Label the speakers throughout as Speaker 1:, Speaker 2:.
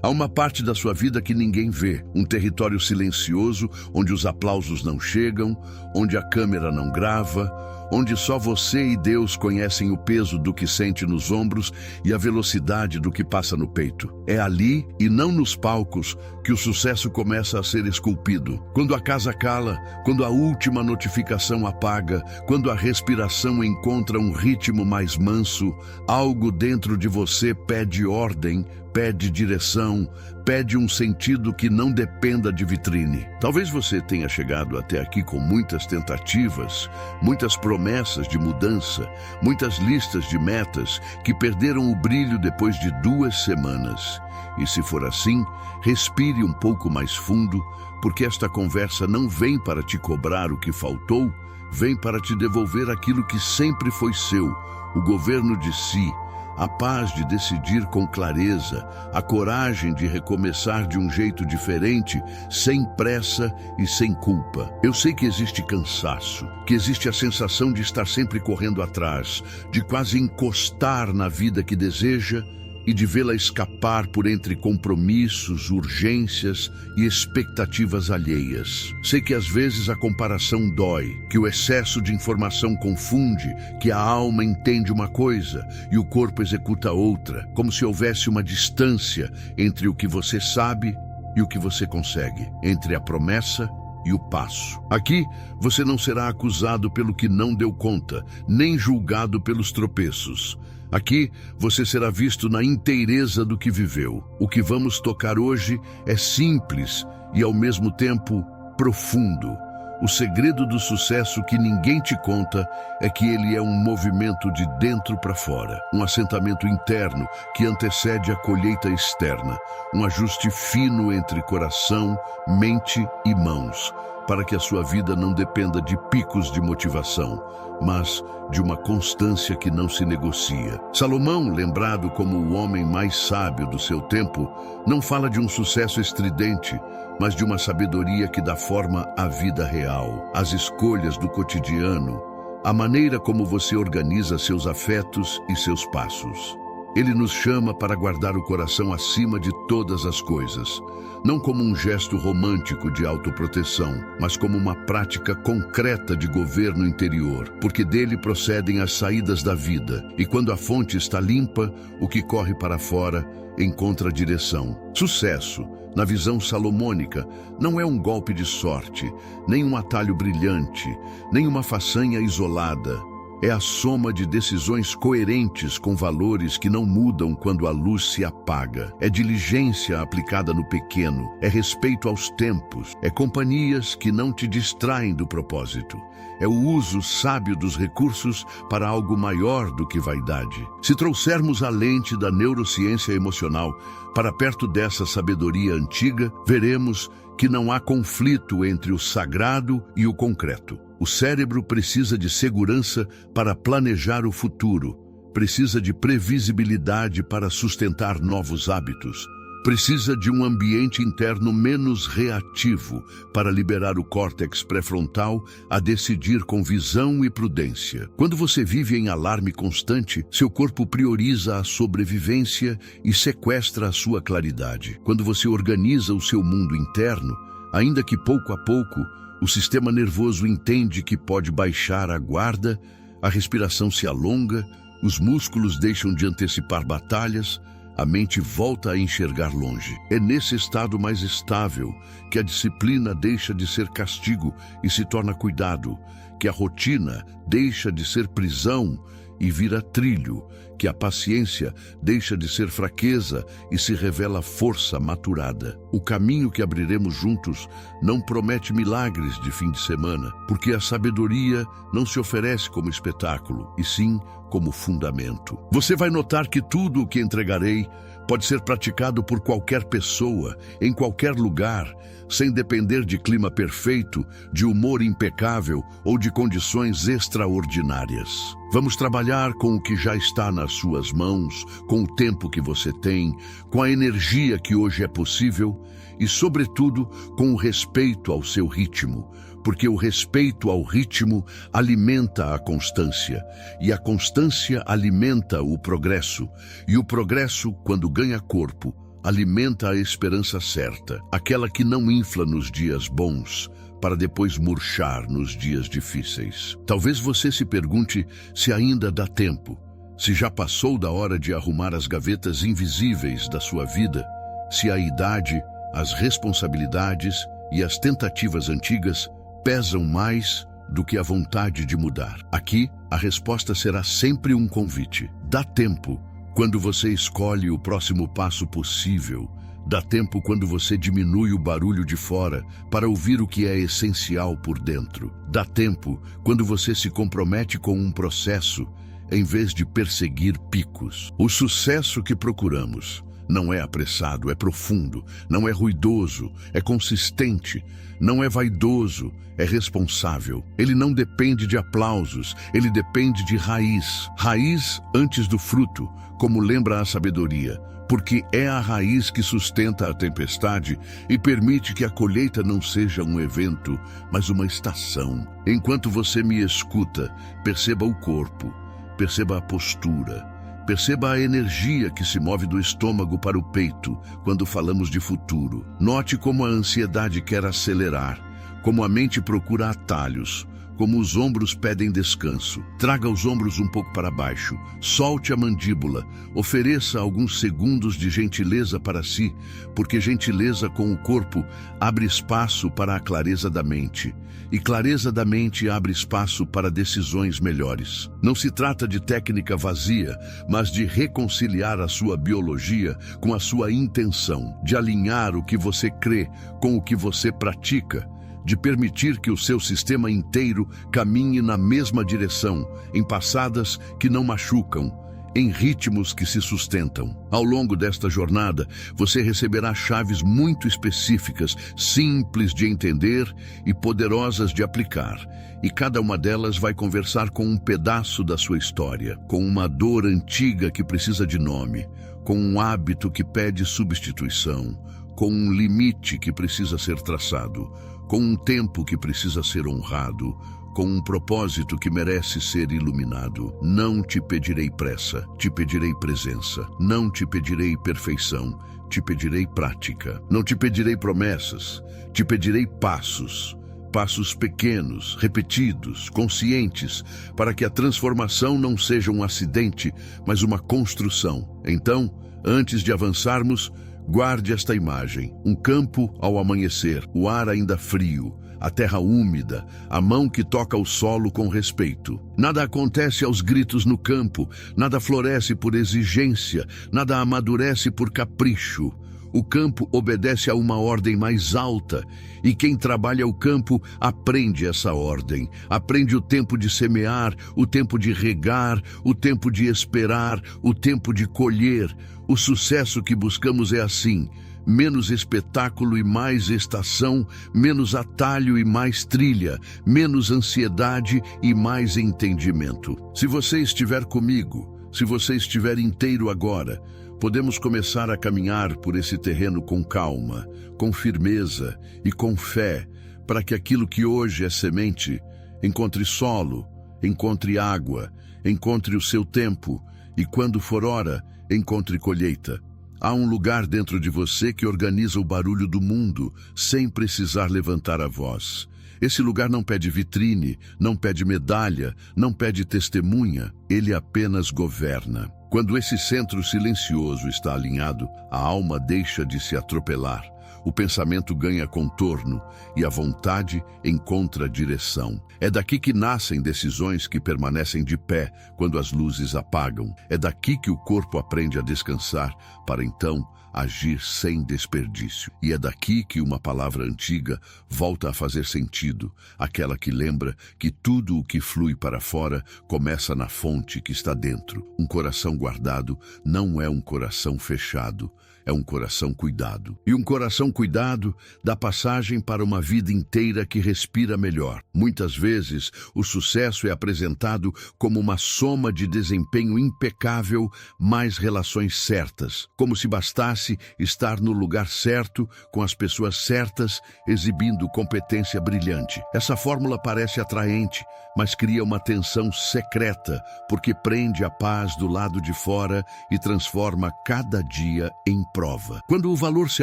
Speaker 1: Há uma parte da sua vida que ninguém vê, um território silencioso, onde os aplausos não chegam, onde a câmera não grava, onde só você e Deus conhecem o peso do que sente nos ombros e a velocidade do que passa no peito. É ali, e não nos palcos, que o sucesso começa a ser esculpido. Quando a casa cala, quando a última notificação apaga, quando a respiração encontra um ritmo mais manso, algo dentro de você pede ordem, pede direção, pede um sentido que não dependa de vitrine. Talvez você tenha chegado até aqui com muitas tentativas, muitas promessas de mudança, muitas listas de metas que perderam o brilho depois de 2 semanas. E se for assim, respire um pouco mais fundo, porque esta conversa não vem para te cobrar o que faltou, vem para te devolver aquilo que sempre foi seu, o governo de si, a paz de decidir com clareza, a coragem de recomeçar de um jeito diferente, sem pressa e sem culpa. Eu sei que existe cansaço, que existe a sensação de estar sempre correndo atrás, de quase encostar na vida que deseja e de vê-la escapar por entre compromissos, urgências e expectativas alheias. Sei que às vezes a comparação dói, que o excesso de informação confunde, que a alma entende uma coisa e o corpo executa outra, como se houvesse uma distância entre o que você sabe e o que você consegue, entre a promessa e o passo. Aqui, você não será acusado pelo que não deu conta, nem julgado pelos tropeços. Aqui, você será visto na inteireza do que viveu. O que vamos tocar hoje é simples e, ao mesmo tempo, profundo. O segredo do sucesso que ninguém te conta é que ele é um movimento de dentro para fora, um assentamento interno que antecede a colheita externa, um ajuste fino entre coração, mente e mãos, para que a sua vida não dependa de picos de motivação, mas de uma constância que não se negocia. Salomão, lembrado como o homem mais sábio do seu tempo, não fala de um sucesso estridente, mas de uma sabedoria que dá forma à vida real, às escolhas do cotidiano, à maneira como você organiza seus afetos e seus passos. Ele nos chama para guardar o coração acima de todas as coisas, não como um gesto romântico de autoproteção, mas como uma prática concreta de governo interior, porque dele procedem as saídas da vida, e quando a fonte está limpa, o que corre para fora encontra direção. Sucesso, na visão salomônica, não é um golpe de sorte, nem um atalho brilhante, nem uma façanha isolada. É a soma de decisões coerentes com valores que não mudam quando a luz se apaga. É diligência aplicada no pequeno, é respeito aos tempos, é companhias que não te distraem do propósito. É o uso sábio dos recursos para algo maior do que vaidade. Se trouxermos a lente da neurociência emocional para perto dessa sabedoria antiga, veremos que não há conflito entre o sagrado e o concreto. O cérebro precisa de segurança para planejar o futuro, precisa de previsibilidade para sustentar novos hábitos, precisa de um ambiente interno menos reativo para liberar o córtex pré-frontal a decidir com visão e prudência. Quando você vive em alarme constante, seu corpo prioriza a sobrevivência e sequestra a sua claridade. Quando você organiza o seu mundo interno, ainda que pouco a pouco, o sistema nervoso entende que pode baixar a guarda, a respiração se alonga, os músculos deixam de antecipar batalhas, a mente volta a enxergar longe. É nesse estado mais estável que a disciplina deixa de ser castigo e se torna cuidado, que a rotina deixa de ser prisão e vira trilho, que a paciência deixa de ser fraqueza e se revela força maturada. O caminho que abriremos juntos não promete milagres de fim de semana, porque a sabedoria não se oferece como espetáculo, e sim como fundamento. Você vai notar que tudo o que entregarei pode ser praticado por qualquer pessoa, em qualquer lugar, sem depender de clima perfeito, de humor impecável ou de condições extraordinárias. Vamos trabalhar com o que já está nas suas mãos, com o tempo que você tem, com a energia que hoje é possível e, sobretudo, com o respeito ao seu ritmo, porque o respeito ao ritmo alimenta a constância, e a constância alimenta o progresso, e o progresso, quando ganha corpo, alimenta a esperança certa, aquela que não infla nos dias bons, para depois murchar nos dias difíceis. Talvez você se pergunte se ainda dá tempo, se já passou da hora de arrumar as gavetas invisíveis da sua vida, se a idade, as responsabilidades e as tentativas antigas pesam mais do que a vontade de mudar. Aqui, a resposta será sempre um convite. Dá tempo quando você escolhe o próximo passo possível. Dá tempo quando você diminui o barulho de fora para ouvir o que é essencial por dentro. Dá tempo quando você se compromete com um processo em vez de perseguir picos. O sucesso que procuramos não é apressado, é profundo, não é ruidoso, é consistente, não é vaidoso, é responsável. Ele não depende de aplausos, ele depende de raiz. Raiz antes do fruto, como lembra a sabedoria, porque é a raiz que sustenta a tempestade e permite que a colheita não seja um evento, mas uma estação. Enquanto você me escuta, perceba o corpo, perceba a postura, perceba a energia que se move do estômago para o peito quando falamos de futuro. Note como a ansiedade quer acelerar, como a mente procura atalhos, como os ombros pedem descanso. Traga os ombros um pouco para baixo, solte a mandíbula, ofereça alguns segundos de gentileza para si, porque gentileza com o corpo abre espaço para a clareza da mente, e clareza da mente abre espaço para decisões melhores. Não se trata de técnica vazia, mas de reconciliar a sua biologia com a sua intenção, de alinhar o que você crê com o que você pratica, de permitir que o seu sistema inteiro caminhe na mesma direção, em passadas que não machucam, em ritmos que se sustentam. Ao longo desta jornada, você receberá chaves muito específicas, simples de entender e poderosas de aplicar. E cada uma delas vai conversar com um pedaço da sua história, com uma dor antiga que precisa de nome, com um hábito que pede substituição, com um limite que precisa ser traçado, com um tempo que precisa ser honrado, com um propósito que merece ser iluminado. Não te pedirei pressa, te pedirei presença. Não te pedirei perfeição, te pedirei prática. Não te pedirei promessas, te pedirei passos. Passos pequenos, repetidos, conscientes, para que a transformação não seja um acidente, mas uma construção. Então, antes de avançarmos, guarde esta imagem: um campo ao amanhecer, o ar ainda frio, a terra úmida, a mão que toca o solo com respeito. Nada acontece aos gritos no campo, nada floresce por exigência, nada amadurece por capricho. O campo obedece a uma ordem mais alta, e quem trabalha o campo aprende essa ordem. Aprende o tempo de semear, o tempo de regar, o tempo de esperar, o tempo de colher. O sucesso que buscamos é assim: menos espetáculo e mais estação, menos atalho e mais trilha, menos ansiedade e mais entendimento. Se você estiver comigo, se você estiver inteiro agora, podemos começar a caminhar por esse terreno com calma, com firmeza e com fé, para que aquilo que hoje é semente encontre solo, encontre água, encontre o seu tempo e, quando for hora, encontre colheita. Há um lugar dentro de você que organiza o barulho do mundo sem precisar levantar a voz. Esse lugar não pede vitrine, não pede medalha, não pede testemunha, ele apenas governa. Quando esse centro silencioso está alinhado, a alma deixa de se atropelar, o pensamento ganha contorno e a vontade encontra direção. É daqui que nascem decisões que permanecem de pé quando as luzes apagam. É daqui que o corpo aprende a descansar para então agir sem desperdício. E é daqui que uma palavra antiga volta a fazer sentido, aquela que lembra que tudo o que flui para fora começa na fonte que está dentro. Um coração guardado não é um coração fechado, é um coração cuidado. E um coração cuidado, dá passagem para uma vida inteira que respira melhor. Muitas vezes, o sucesso é apresentado como uma soma de desempenho impecável mais relações certas, como se bastasse estar no lugar certo, com as pessoas certas, exibindo competência brilhante. Essa fórmula parece atraente, mas cria uma tensão secreta, porque prende a paz do lado de fora e transforma cada dia em prova. Quando o valor se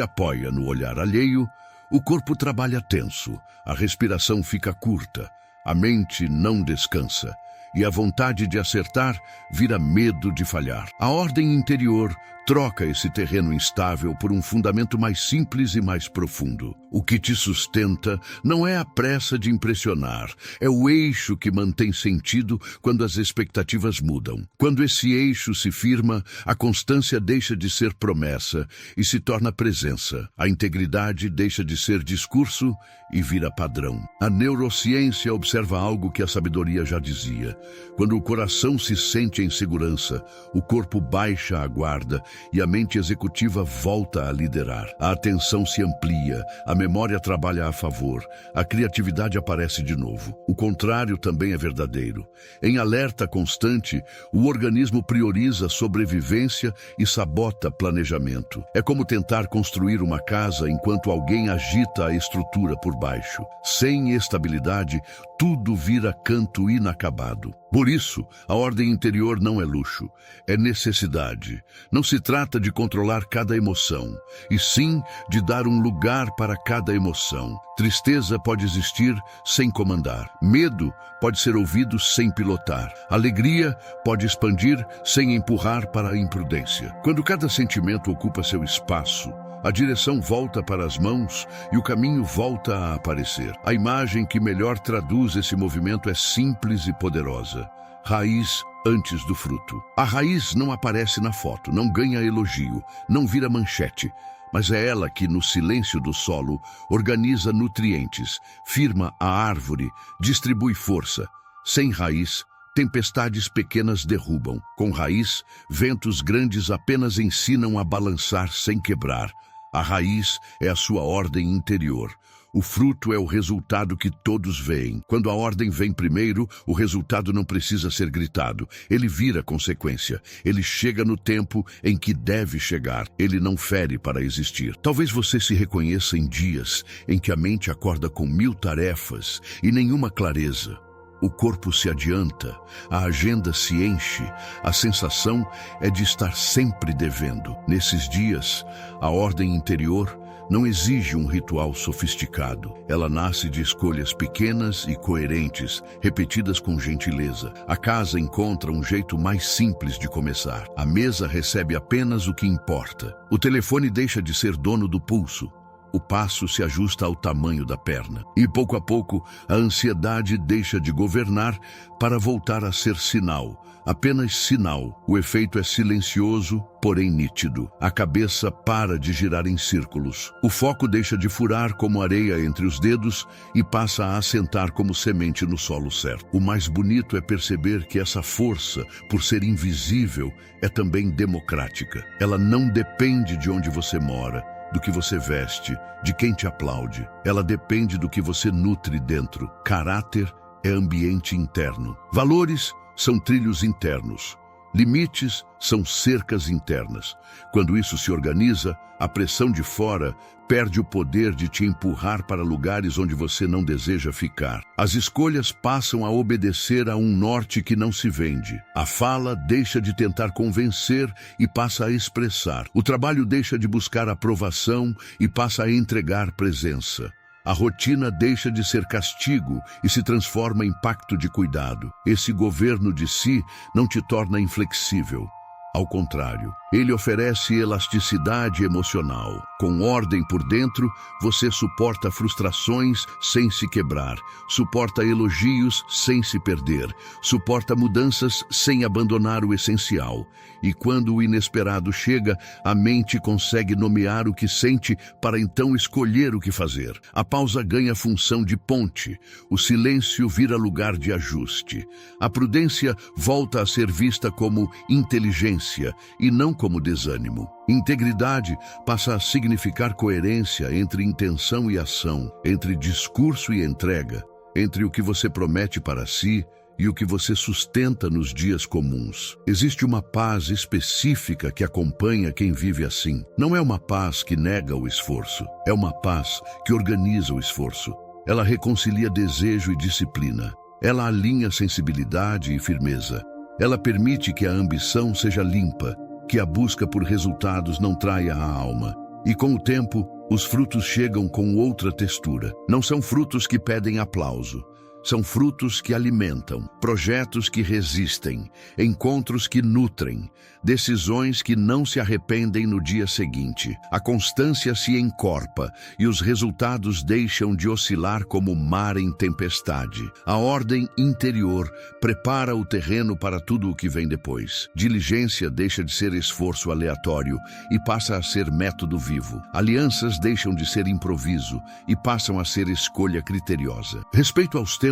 Speaker 1: apoia no olhar alheio, o corpo trabalha tenso, a respiração fica curta, a mente não descansa e a vontade de acertar vira medo de falhar. A ordem interior troca esse terreno instável por um fundamento mais simples e mais profundo. O que te sustenta não é a pressa de impressionar, é o eixo que mantém sentido quando as expectativas mudam. Quando esse eixo se firma, a constância deixa de ser promessa e se torna presença. A integridade deixa de ser discurso e vira padrão. A neurociência observa algo que a sabedoria já dizia. Quando o coração se sente em segurança, o corpo baixa a guarda e a mente executiva volta a liderar. A atenção se amplia, a memória trabalha a favor, a criatividade aparece de novo. O contrário também é verdadeiro. Em alerta constante, o organismo prioriza sobrevivência e sabota planejamento. É como tentar construir uma casa enquanto alguém agita a estrutura por baixo. Sem estabilidade, tudo vira canto inacabado. Por isso, a ordem interior não é luxo, é necessidade. Não se trata de controlar cada emoção, e sim de dar um lugar para cada emoção. Tristeza pode existir sem comandar. Medo pode ser ouvido sem pilotar. Alegria pode expandir sem empurrar para a imprudência. Quando cada sentimento ocupa seu espaço, a direção volta para as mãos e o caminho volta a aparecer. A imagem que melhor traduz esse movimento é simples e poderosa. Raiz antes do fruto. A raiz não aparece na foto, não ganha elogio, não vira manchete, mas é ela que, no silêncio do solo, organiza nutrientes, firma a árvore, distribui força. Sem raiz, tempestades pequenas derrubam. Com raiz, ventos grandes apenas ensinam a balançar sem quebrar. A raiz é a sua ordem interior. O fruto é o resultado que todos veem. Quando a ordem vem primeiro, o resultado não precisa ser gritado. Ele vira consequência. Ele chega no tempo em que deve chegar. Ele não fere para existir. Talvez você se reconheça em dias em que a mente acorda com 1000 tarefas e nenhuma clareza. O corpo se adianta, a agenda se enche, a sensação é de estar sempre devendo. Nesses dias, a ordem interior não exige um ritual sofisticado. Ela nasce de escolhas pequenas e coerentes, repetidas com gentileza. A casa encontra um jeito mais simples de começar. A mesa recebe apenas o que importa. O telefone deixa de ser dono do pulso. O passo se ajusta ao tamanho da perna. E pouco a pouco, a ansiedade deixa de governar para voltar a ser sinal. Apenas sinal. O efeito é silencioso, porém nítido. A cabeça para de girar em círculos. O foco deixa de furar como areia entre os dedos e passa a assentar como semente no solo certo. O mais bonito é perceber que essa força, por ser invisível, é também democrática. Ela não depende de onde você mora, do que você veste, de quem te aplaude. Ela depende do que você nutre dentro. Caráter é ambiente interno. Valores são trilhos internos. Limites são cercas internas. Quando isso se organiza, a pressão de fora perde o poder de te empurrar para lugares onde você não deseja ficar. As escolhas passam a obedecer a um norte que não se vende. A fala deixa de tentar convencer e passa a expressar. O trabalho deixa de buscar aprovação e passa a entregar presença. A rotina deixa de ser castigo e se transforma em pacto de cuidado. Esse governo de si não te torna inflexível. Ao contrário, ele oferece elasticidade emocional. Com ordem por dentro, você suporta frustrações sem se quebrar, suporta elogios sem se perder, suporta mudanças sem abandonar o essencial. E quando o inesperado chega, a mente consegue nomear o que sente para então escolher o que fazer. A pausa ganha função de ponte, o silêncio vira lugar de ajuste. A prudência volta a ser vista como inteligência. urgência e não como desânimo. Integridade passa a significar coerência entre intenção e ação, entre discurso e entrega, entre o que você promete para si e o que você sustenta nos dias comuns. Existe uma paz específica que acompanha quem vive assim. Não é uma paz que nega o esforço, é uma paz que organiza o esforço. Ela reconcilia desejo e disciplina. Ela alinha sensibilidade e firmeza. Ela permite que a ambição seja limpa, que a busca por resultados não traia a alma. E com o tempo, os frutos chegam com outra textura. Não são frutos que pedem aplauso. São frutos que alimentam, projetos que resistem, encontros que nutrem, decisões que não se arrependem no dia seguinte. A constância se encorpa e os resultados deixam de oscilar como mar em tempestade. A ordem interior prepara o terreno para tudo o que vem depois. Diligência deixa de ser esforço aleatório e passa a ser método vivo. Alianças deixam de ser improviso e passam a ser escolha criteriosa. Respeito aos tempos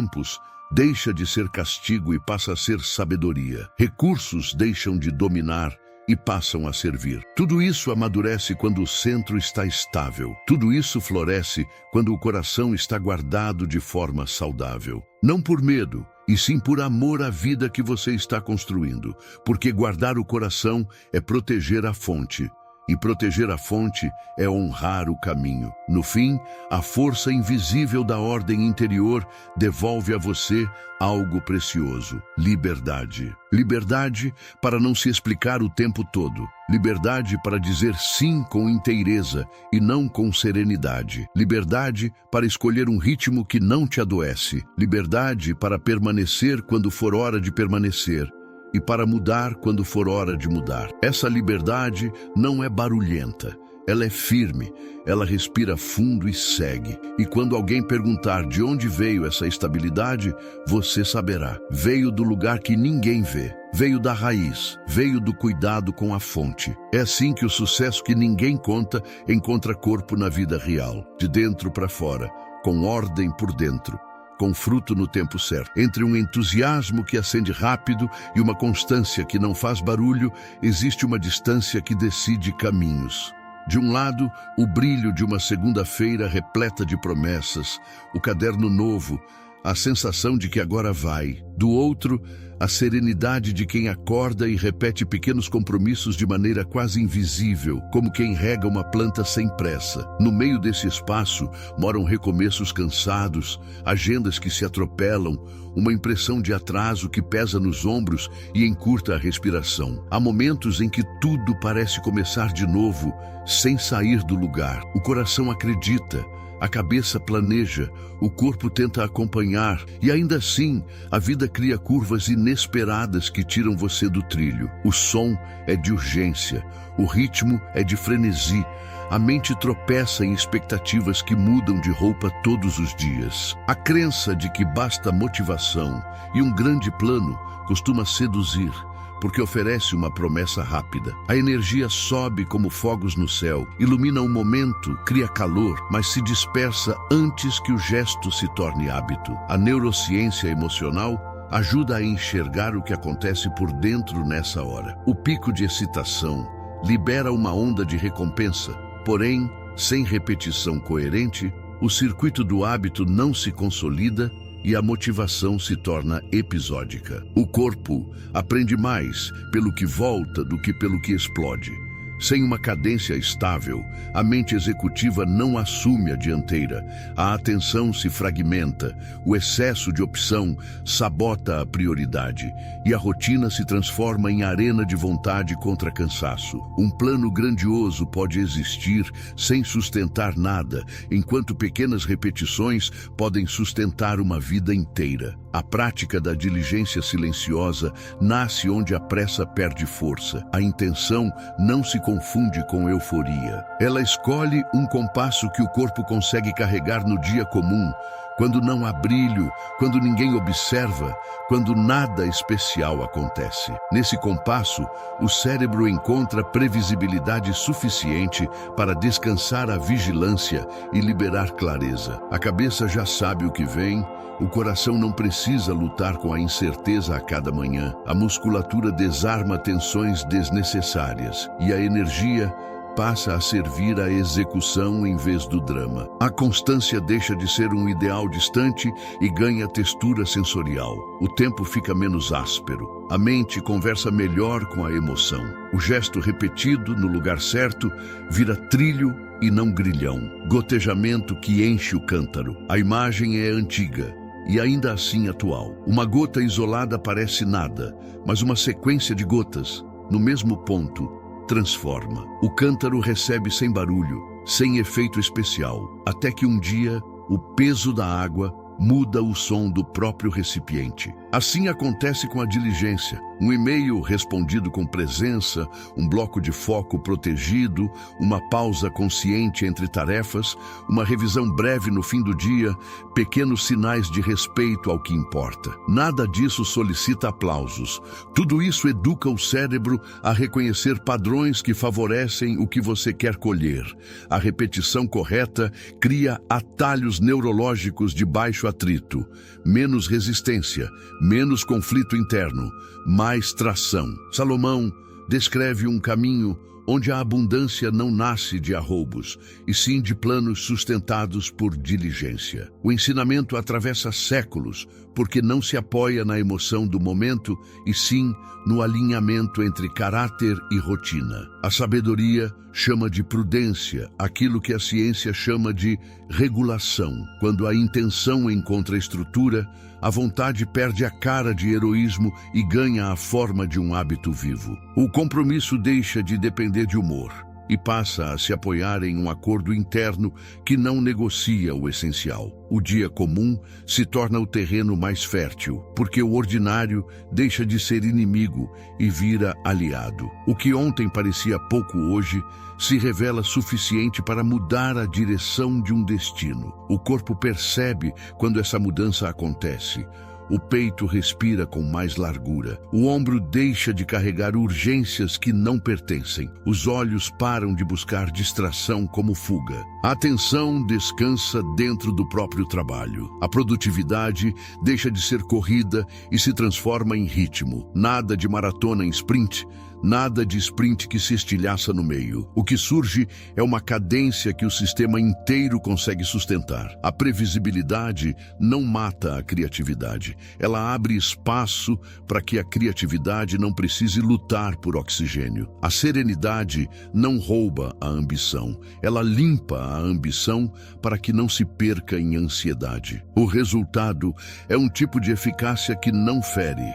Speaker 1: deixa de ser castigo e passa a ser sabedoria. Recursos deixam de dominar e passam a servir. Tudo isso amadurece quando o centro está estável. Tudo isso floresce quando o coração está guardado de forma saudável. Não por medo, e sim por amor à vida que você está construindo. Porque guardar o coração é proteger a fonte. E proteger a fonte é honrar o caminho. No fim, a força invisível da ordem interior devolve a você algo precioso: liberdade. Liberdade para não se explicar o tempo todo. Liberdade para dizer sim com inteireza e não com serenidade. Liberdade para escolher um ritmo que não te adoece. Liberdade para permanecer quando for hora de permanecer. E para mudar quando for hora de mudar. Essa liberdade não é barulhenta, ela é firme, ela respira fundo e segue. E quando alguém perguntar de onde veio essa estabilidade, você saberá. Veio do lugar que ninguém vê, veio da raiz, veio do cuidado com a fonte. É assim que o sucesso que ninguém conta encontra corpo na vida real, de dentro para fora, com ordem por dentro, com fruto no tempo certo. Entre um entusiasmo que acende rápido e uma constância que não faz barulho, existe uma distância que decide caminhos. De um lado, o brilho de uma segunda-feira repleta de promessas, o caderno novo, a sensação de que agora vai. Do outro, a serenidade de quem acorda e repete pequenos compromissos de maneira quase invisível, como quem rega uma planta sem pressa. No meio desse espaço moram recomeços cansados, agendas que se atropelam, uma impressão de atraso que pesa nos ombros e encurta a respiração. Há momentos em que tudo parece começar de novo, sem sair do lugar. O coração acredita, a cabeça planeja, o corpo tenta acompanhar e ainda assim a vida cria curvas inesperadas que tiram você do trilho. O som é de urgência, o ritmo é de frenesi, a mente tropeça em expectativas que mudam de roupa todos os dias. A crença de que basta motivação e um grande plano costuma seduzir, porque oferece uma promessa rápida. A energia sobe como fogos no céu, ilumina um momento, cria calor, mas se dispersa antes que o gesto se torne hábito. A neurociência emocional ajuda a enxergar o que acontece por dentro nessa hora. O pico de excitação libera uma onda de recompensa, porém, sem repetição coerente, o circuito do hábito não se consolida e a motivação se torna episódica. O corpo aprende mais pelo que volta do que pelo que explode. Sem uma cadência estável, a mente executiva não assume a dianteira, a atenção se fragmenta, o excesso de opção sabota a prioridade e a rotina se transforma em arena de vontade contra cansaço. Um plano grandioso pode existir sem sustentar nada, enquanto pequenas repetições podem sustentar uma vida inteira. A prática da diligência silenciosa nasce onde a pressa perde força. A intenção não se confunde com euforia. Ela escolhe um compasso que o corpo consegue carregar no dia comum, quando não há brilho, quando ninguém observa, quando nada especial acontece. Nesse compasso, o cérebro encontra previsibilidade suficiente para descansar a vigilância e liberar clareza. A cabeça já sabe o que vem, o coração não precisa lutar com a incerteza a cada manhã, a musculatura desarma tensões desnecessárias e a energia passa a servir à execução em vez do drama. A constância deixa de ser um ideal distante e ganha textura sensorial. O tempo fica menos áspero. A mente conversa melhor com a emoção. O gesto repetido no lugar certo vira trilho e não grilhão. Gotejamento que enche o cântaro. A imagem é antiga e ainda assim atual. Uma gota isolada parece nada, mas uma sequência de gotas, no mesmo ponto, transforma. O cântaro recebe sem barulho, sem efeito especial, até que um dia o peso da água muda o som do próprio recipiente. Assim acontece com a diligência. Um e-mail respondido com presença, um bloco de foco protegido, uma pausa consciente entre tarefas, uma revisão breve no fim do dia, pequenos sinais de respeito ao que importa. Nada disso solicita aplausos. Tudo isso educa o cérebro a reconhecer padrões que favorecem o que você quer colher. A repetição correta cria atalhos neurológicos de baixo atrito, menos resistência, menos conflito interno, mais tração. Salomão descreve um caminho onde a abundância não nasce de arroubos, e sim de planos sustentados por diligência. O ensinamento atravessa séculos, porque não se apoia na emoção do momento, e sim no alinhamento entre caráter e rotina. A sabedoria chama de prudência aquilo que a ciência chama de regulação. Quando a intenção encontra estrutura, a vontade perde a cara de heroísmo e ganha a forma de um hábito vivo. O compromisso deixa de depender de humor e passa a se apoiar em um acordo interno que não negocia o essencial. O dia comum se torna o terreno mais fértil, porque o ordinário deixa de ser inimigo e vira aliado. O que ontem parecia pouco hoje se revela suficiente para mudar a direção de um destino. O corpo percebe quando essa mudança acontece. O peito respira com mais largura. O ombro deixa de carregar urgências que não pertencem. Os olhos param de buscar distração como fuga. A atenção descansa dentro do próprio trabalho. A produtividade deixa de ser corrida e se transforma em ritmo. Nada de maratona em sprint. Nada de sprint que se estilhaça no meio. O que surge é uma cadência que o sistema inteiro consegue sustentar. A previsibilidade não mata a criatividade. Ela abre espaço para que a criatividade não precise lutar por oxigênio. A serenidade não rouba a ambição. Ela limpa a ambição para que não se perca em ansiedade. O resultado é um tipo de eficácia que não fere.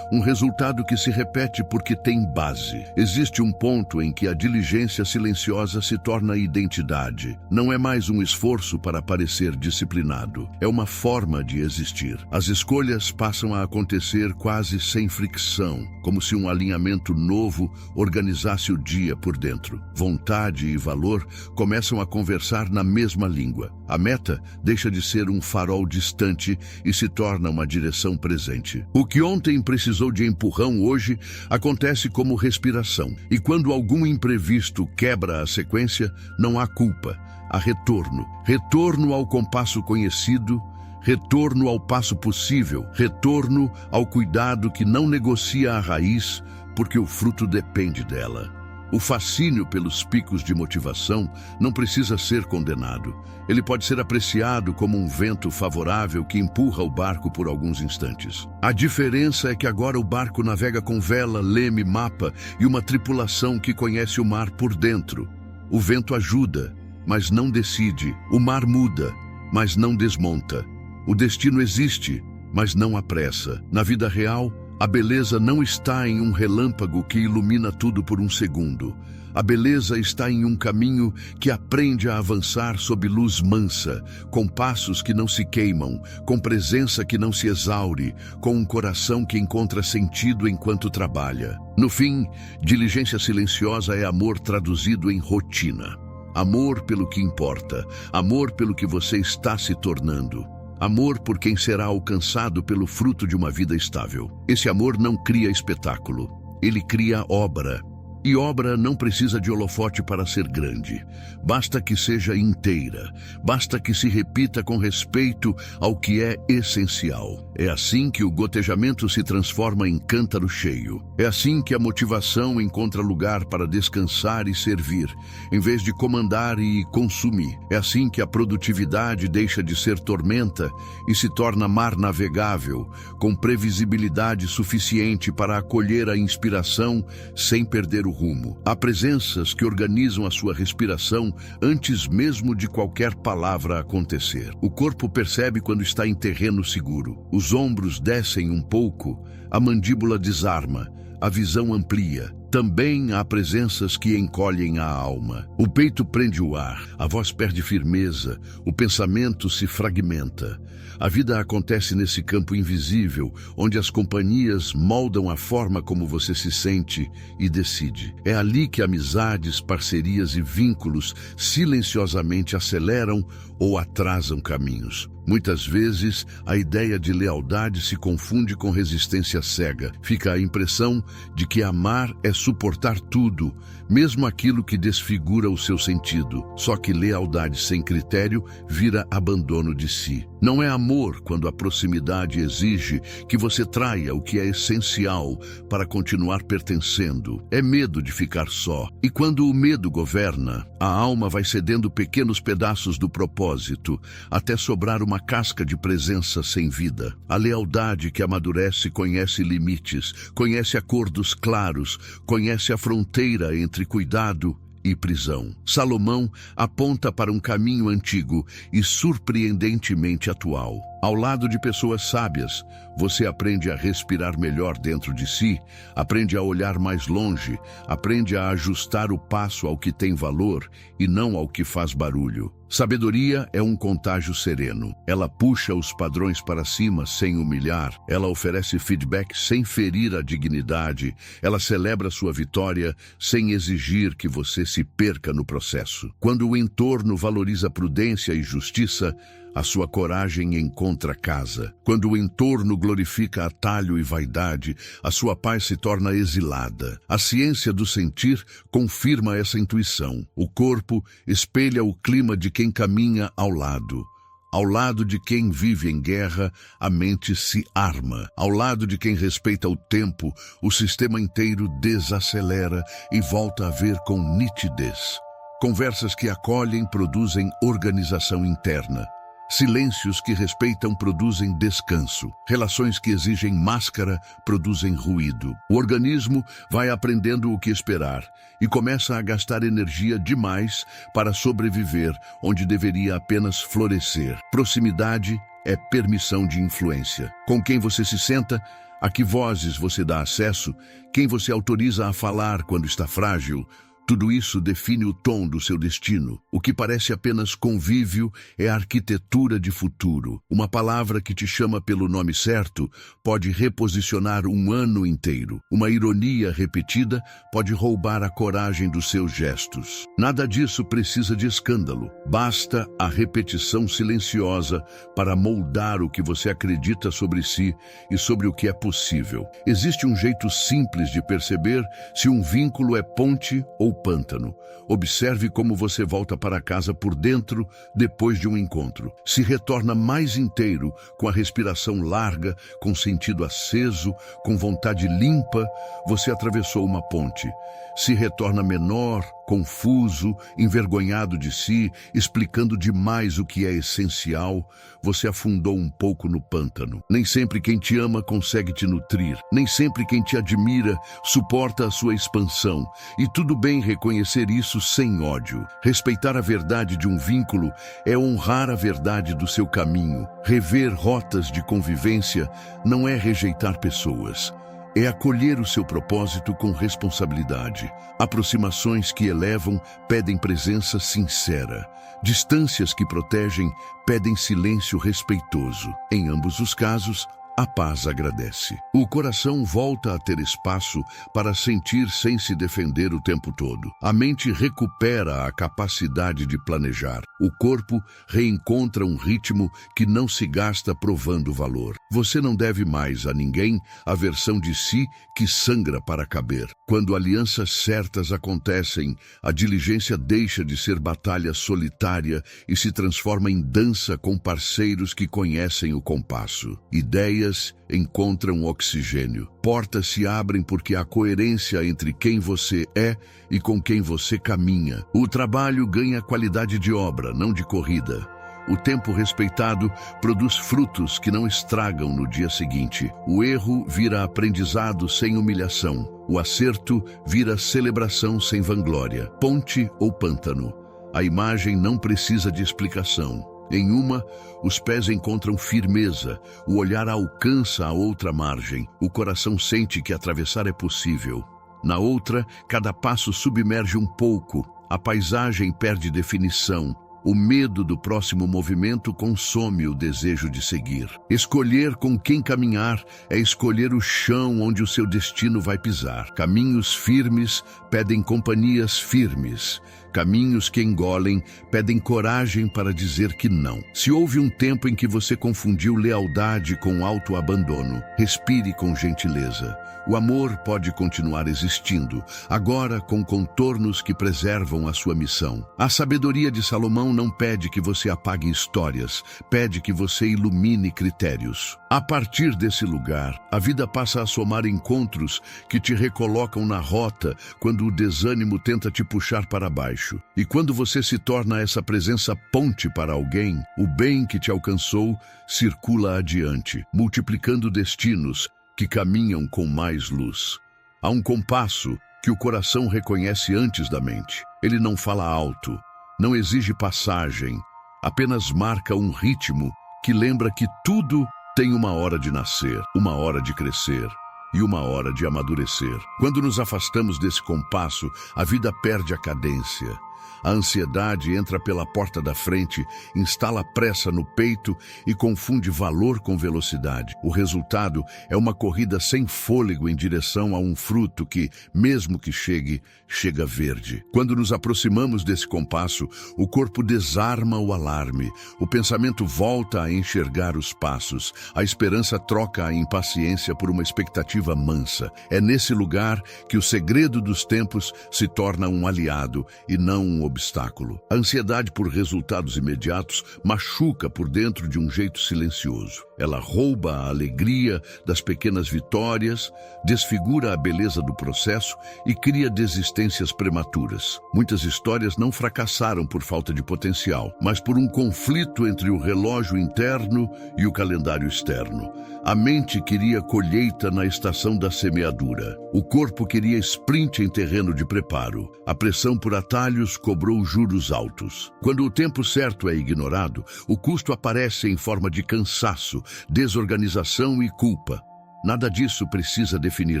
Speaker 1: Um resultado que se repete porque tem base. Existe um ponto em que a diligência silenciosa se torna identidade. Não é mais um esforço para parecer disciplinado. É uma forma de existir. As escolhas passam a acontecer quase sem fricção, como se um alinhamento novo organizasse o dia por dentro. Vontade e valor começam a conversar na mesma língua. A meta deixa de ser um farol distante e se torna uma direção presente. O que ontem precisou de empurrão hoje acontece como respiração. E quando algum imprevisto quebra a sequência, não há culpa, há retorno. Retorno ao compasso conhecido, retorno ao passo possível, retorno ao cuidado que não negocia a raiz, porque o fruto depende dela. O fascínio pelos picos de motivação não precisa ser condenado. Ele pode ser apreciado como um vento favorável que empurra o barco por alguns instantes. A diferença é que agora o barco navega com vela, leme, mapa e uma tripulação que conhece o mar por dentro. O vento ajuda, mas não decide. O mar muda, mas não desmonta. O destino existe, mas não apressa. Na vida real, a beleza não está em um relâmpago que ilumina tudo por um segundo. A beleza está em um caminho que aprende a avançar sob luz mansa, com passos que não se queimam, com presença que não se exaure, com um coração que encontra sentido enquanto trabalha. No fim, diligência silenciosa é amor traduzido em rotina. Amor pelo que importa, amor pelo que você está se tornando. Amor por quem será alcançado pelo fruto de uma vida estável. Esse amor não cria espetáculo, ele cria obra. E obra não precisa de holofote para ser grande. Basta que seja inteira. Basta que se repita com respeito ao que é essencial. É assim que o gotejamento se transforma em cântaro cheio. É assim que a motivação encontra lugar para descansar e servir, em vez de comandar e consumir. É assim que a produtividade deixa de ser tormenta e se torna mar navegável, com previsibilidade suficiente para acolher a inspiração sem perder o rumo. Há presenças que organizam a sua respiração antes mesmo de qualquer palavra acontecer. O corpo percebe quando está em terreno seguro. Os ombros descem um pouco, a mandíbula desarma, a visão amplia. Também há presenças que encolhem a alma. O peito prende o ar, a voz perde firmeza, o pensamento se fragmenta. A vida acontece nesse campo invisível, onde as companhias moldam a forma como você se sente e decide. É ali que amizades, parcerias e vínculos silenciosamente aceleram ou atrasam caminhos. Muitas vezes, a ideia de lealdade se confunde com resistência cega. Fica a impressão de que amar é suportar tudo, mesmo aquilo que desfigura o seu sentido. Só que lealdade sem critério vira abandono de si. Não é amor quando a proximidade exige que você traia o que é essencial para continuar pertencendo. É medo de ficar só. E quando o medo governa, a alma vai cedendo pequenos pedaços do propósito, até sobrar uma casca de presença sem vida. A lealdade que amadurece conhece limites, conhece acordos claros, conhece a fronteira entre cuidado e prisão. Salomão aponta para um caminho antigo e surpreendentemente atual. Ao lado de pessoas sábias, você aprende a respirar melhor dentro de si, aprende a olhar mais longe, aprende a ajustar o passo ao que tem valor e não ao que faz barulho. Sabedoria é um contágio sereno. Ela puxa os padrões para cima sem humilhar, ela oferece feedback sem ferir a dignidade, ela celebra sua vitória sem exigir que você se perca no processo. Quando o entorno valoriza prudência e justiça, a sua coragem encontra casa. Quando o entorno glorifica atalho e vaidade, a sua paz se torna exilada. A ciência do sentir confirma essa intuição. O corpo espelha o clima de quem caminha ao lado. Ao lado de quem vive em guerra, a mente se arma. Ao lado de quem respeita o tempo, o sistema inteiro desacelera e volta a ver com nitidez. Conversas que acolhem produzem organização interna. Silêncios que respeitam produzem descanso. Relações que exigem máscara produzem ruído. O organismo vai aprendendo o que esperar e começa a gastar energia demais para sobreviver onde deveria apenas florescer. Proximidade é permissão de influência. Com quem você se senta, a que vozes você dá acesso, quem você autoriza a falar quando está frágil. Tudo isso define o tom do seu destino. O que parece apenas convívio é arquitetura de futuro. Uma palavra que te chama pelo nome certo pode reposicionar um ano inteiro. Uma ironia repetida pode roubar a coragem dos seus gestos. Nada disso precisa de escândalo. Basta a repetição silenciosa para moldar o que você acredita sobre si e sobre o que é possível. Existe um jeito simples de perceber se um vínculo é ponte ou pântano. Observe como você volta para casa por dentro depois de um encontro. Se retorna mais inteiro, com a respiração larga, com sentido aceso, com vontade limpa, você atravessou uma ponte. Se retorna menor, confuso, envergonhado de si, explicando demais o que é essencial, você afundou um pouco no pântano. Nem sempre quem te ama consegue te nutrir. Nem sempre quem te admira suporta a sua expansão. E tudo bem reconhecer isso sem ódio. Respeitar a verdade de um vínculo é honrar a verdade do seu caminho. Rever rotas de convivência não é rejeitar pessoas. É acolher o seu propósito com responsabilidade. Aproximações que elevam pedem presença sincera. Distâncias que protegem pedem silêncio respeitoso. Em ambos os casos, A paz agradece. O coração volta a ter espaço para sentir sem se defender o tempo todo. A mente recupera a capacidade de planejar. O corpo reencontra um ritmo que não se gasta provando valor. Você não deve mais a ninguém a versão de si que sangra para caber. Quando alianças certas acontecem, a diligência deixa de ser batalha solitária e se transforma em dança com parceiros que conhecem o compasso. Ideias encontram oxigênio. Portas se abrem porque há coerência entre quem você é e com quem você caminha. O trabalho ganha qualidade de obra, não de corrida. O tempo respeitado produz frutos que não estragam no dia seguinte. O erro vira aprendizado sem humilhação. O acerto vira celebração sem vanglória. Ponte ou pântano. A imagem não precisa de explicação. Em uma, os pés encontram firmeza, o olhar alcança a outra margem, o coração sente que atravessar é possível. Na outra, cada passo submerge um pouco, a paisagem perde definição, o medo do próximo movimento consome o desejo de seguir. Escolher com quem caminhar é escolher o chão onde o seu destino vai pisar. Caminhos firmes pedem companhias firmes. Caminhos que engolem pedem coragem para dizer que não. Se houve um tempo em que você confundiu lealdade com autoabandono, respire com gentileza. O amor pode continuar existindo, agora com contornos que preservam a sua missão. A sabedoria de Salomão não pede que você apague histórias, pede que você ilumine critérios. A partir desse lugar, a vida passa a somar encontros que te recolocam na rota quando o desânimo tenta te puxar para baixo. E quando você se torna essa presença ponte para alguém, o bem que te alcançou circula adiante, multiplicando destinos que caminham com mais luz. Há um compasso que o coração reconhece antes da mente. Ele não fala alto, não exige passagem, apenas marca um ritmo que lembra que tudo tem uma hora de nascer, uma hora de crescer e uma hora de amadurecer. Quando nos afastamos desse compasso, a vida perde a cadência. A ansiedade entra pela porta da frente, instala pressa no peito e confunde valor com velocidade. O resultado é uma corrida sem fôlego em direção a um fruto que, mesmo que chegue, chega verde. Quando nos aproximamos desse compasso, o corpo desarma o alarme, o pensamento volta a enxergar os passos, a esperança troca a impaciência por uma expectativa mansa. É nesse lugar que o segredo dos tempos se torna um aliado e não um obstáculo. A ansiedade por resultados imediatos machuca por dentro de um jeito silencioso. Ela rouba a alegria das pequenas vitórias, desfigura a beleza do processo e cria desistências prematuras. Muitas histórias não fracassaram por falta de potencial, mas por um conflito entre o relógio interno e o calendário externo. A mente queria colheita na estação da semeadura. O corpo queria sprint em terreno de preparo. A pressão por atalhos cobrou juros altos. Quando o tempo certo é ignorado, o custo aparece em forma de cansaço, desorganização e culpa. Nada disso precisa definir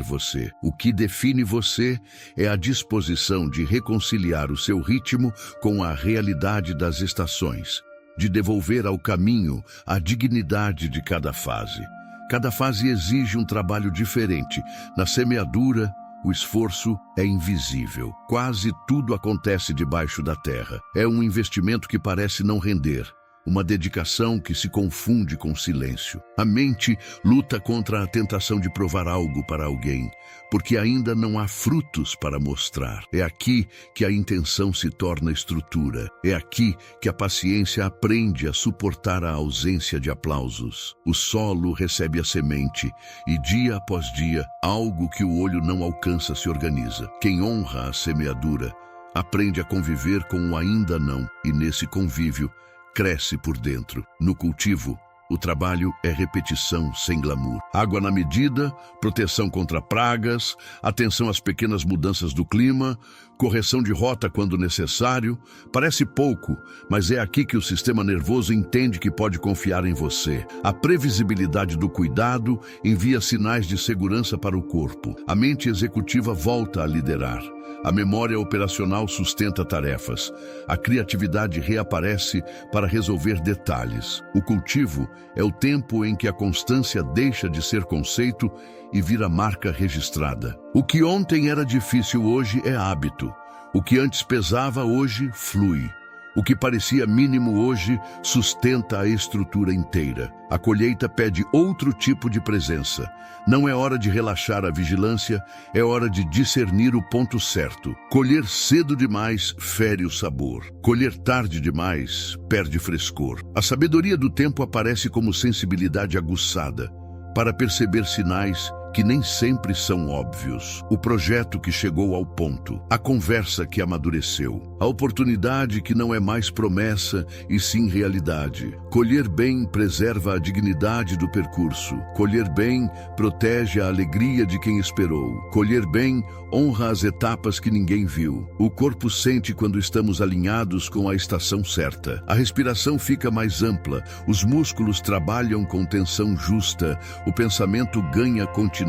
Speaker 1: você. O que define você é a disposição de reconciliar o seu ritmo com a realidade das estações, de devolver ao caminho a dignidade de cada fase. Cada fase exige um trabalho diferente. Na semeadura, o esforço é invisível. Quase tudo acontece debaixo da terra. É um investimento que parece não render. Uma dedicação que se confunde com silêncio. A mente luta contra a tentação de provar algo para alguém, porque ainda não há frutos para mostrar. É aqui que a intenção se torna estrutura. É aqui que a paciência aprende a suportar a ausência de aplausos. O solo recebe a semente e, dia após dia, algo que o olho não alcança se organiza. Quem honra a semeadura aprende a conviver com o ainda não, e nesse convívio, cresce por dentro. No cultivo, o trabalho é repetição sem glamour. Água na medida, proteção contra pragas, atenção às pequenas mudanças do clima, correção de rota quando necessário. Parece pouco, mas é aqui que o sistema nervoso entende que pode confiar em você. A previsibilidade do cuidado envia sinais de segurança para o corpo. A mente executiva volta a liderar. A memória operacional sustenta tarefas. A criatividade reaparece para resolver detalhes. O cultivo é o tempo em que a constância deixa de ser conceito e vira marca registrada. O que ontem era difícil hoje é hábito. O que antes pesava hoje flui. O que parecia mínimo hoje sustenta a estrutura inteira. A colheita pede outro tipo de presença. Não é hora de relaxar a vigilância, é hora de discernir o ponto certo. Colher cedo demais fere o sabor. Colher tarde demais perde frescor. A sabedoria do tempo aparece como sensibilidade aguçada para perceber sinais que nem sempre são óbvios. O projeto que chegou ao ponto, a conversa que amadureceu, a oportunidade que não é mais promessa e sim realidade. Colher bem preserva a dignidade do percurso. Colher bem protege a alegria de quem esperou. Colher bem honra as etapas que ninguém viu. O corpo sente quando estamos alinhados com a estação certa. A respiração fica mais ampla, os músculos trabalham com tensão justa, o pensamento ganha continuidade.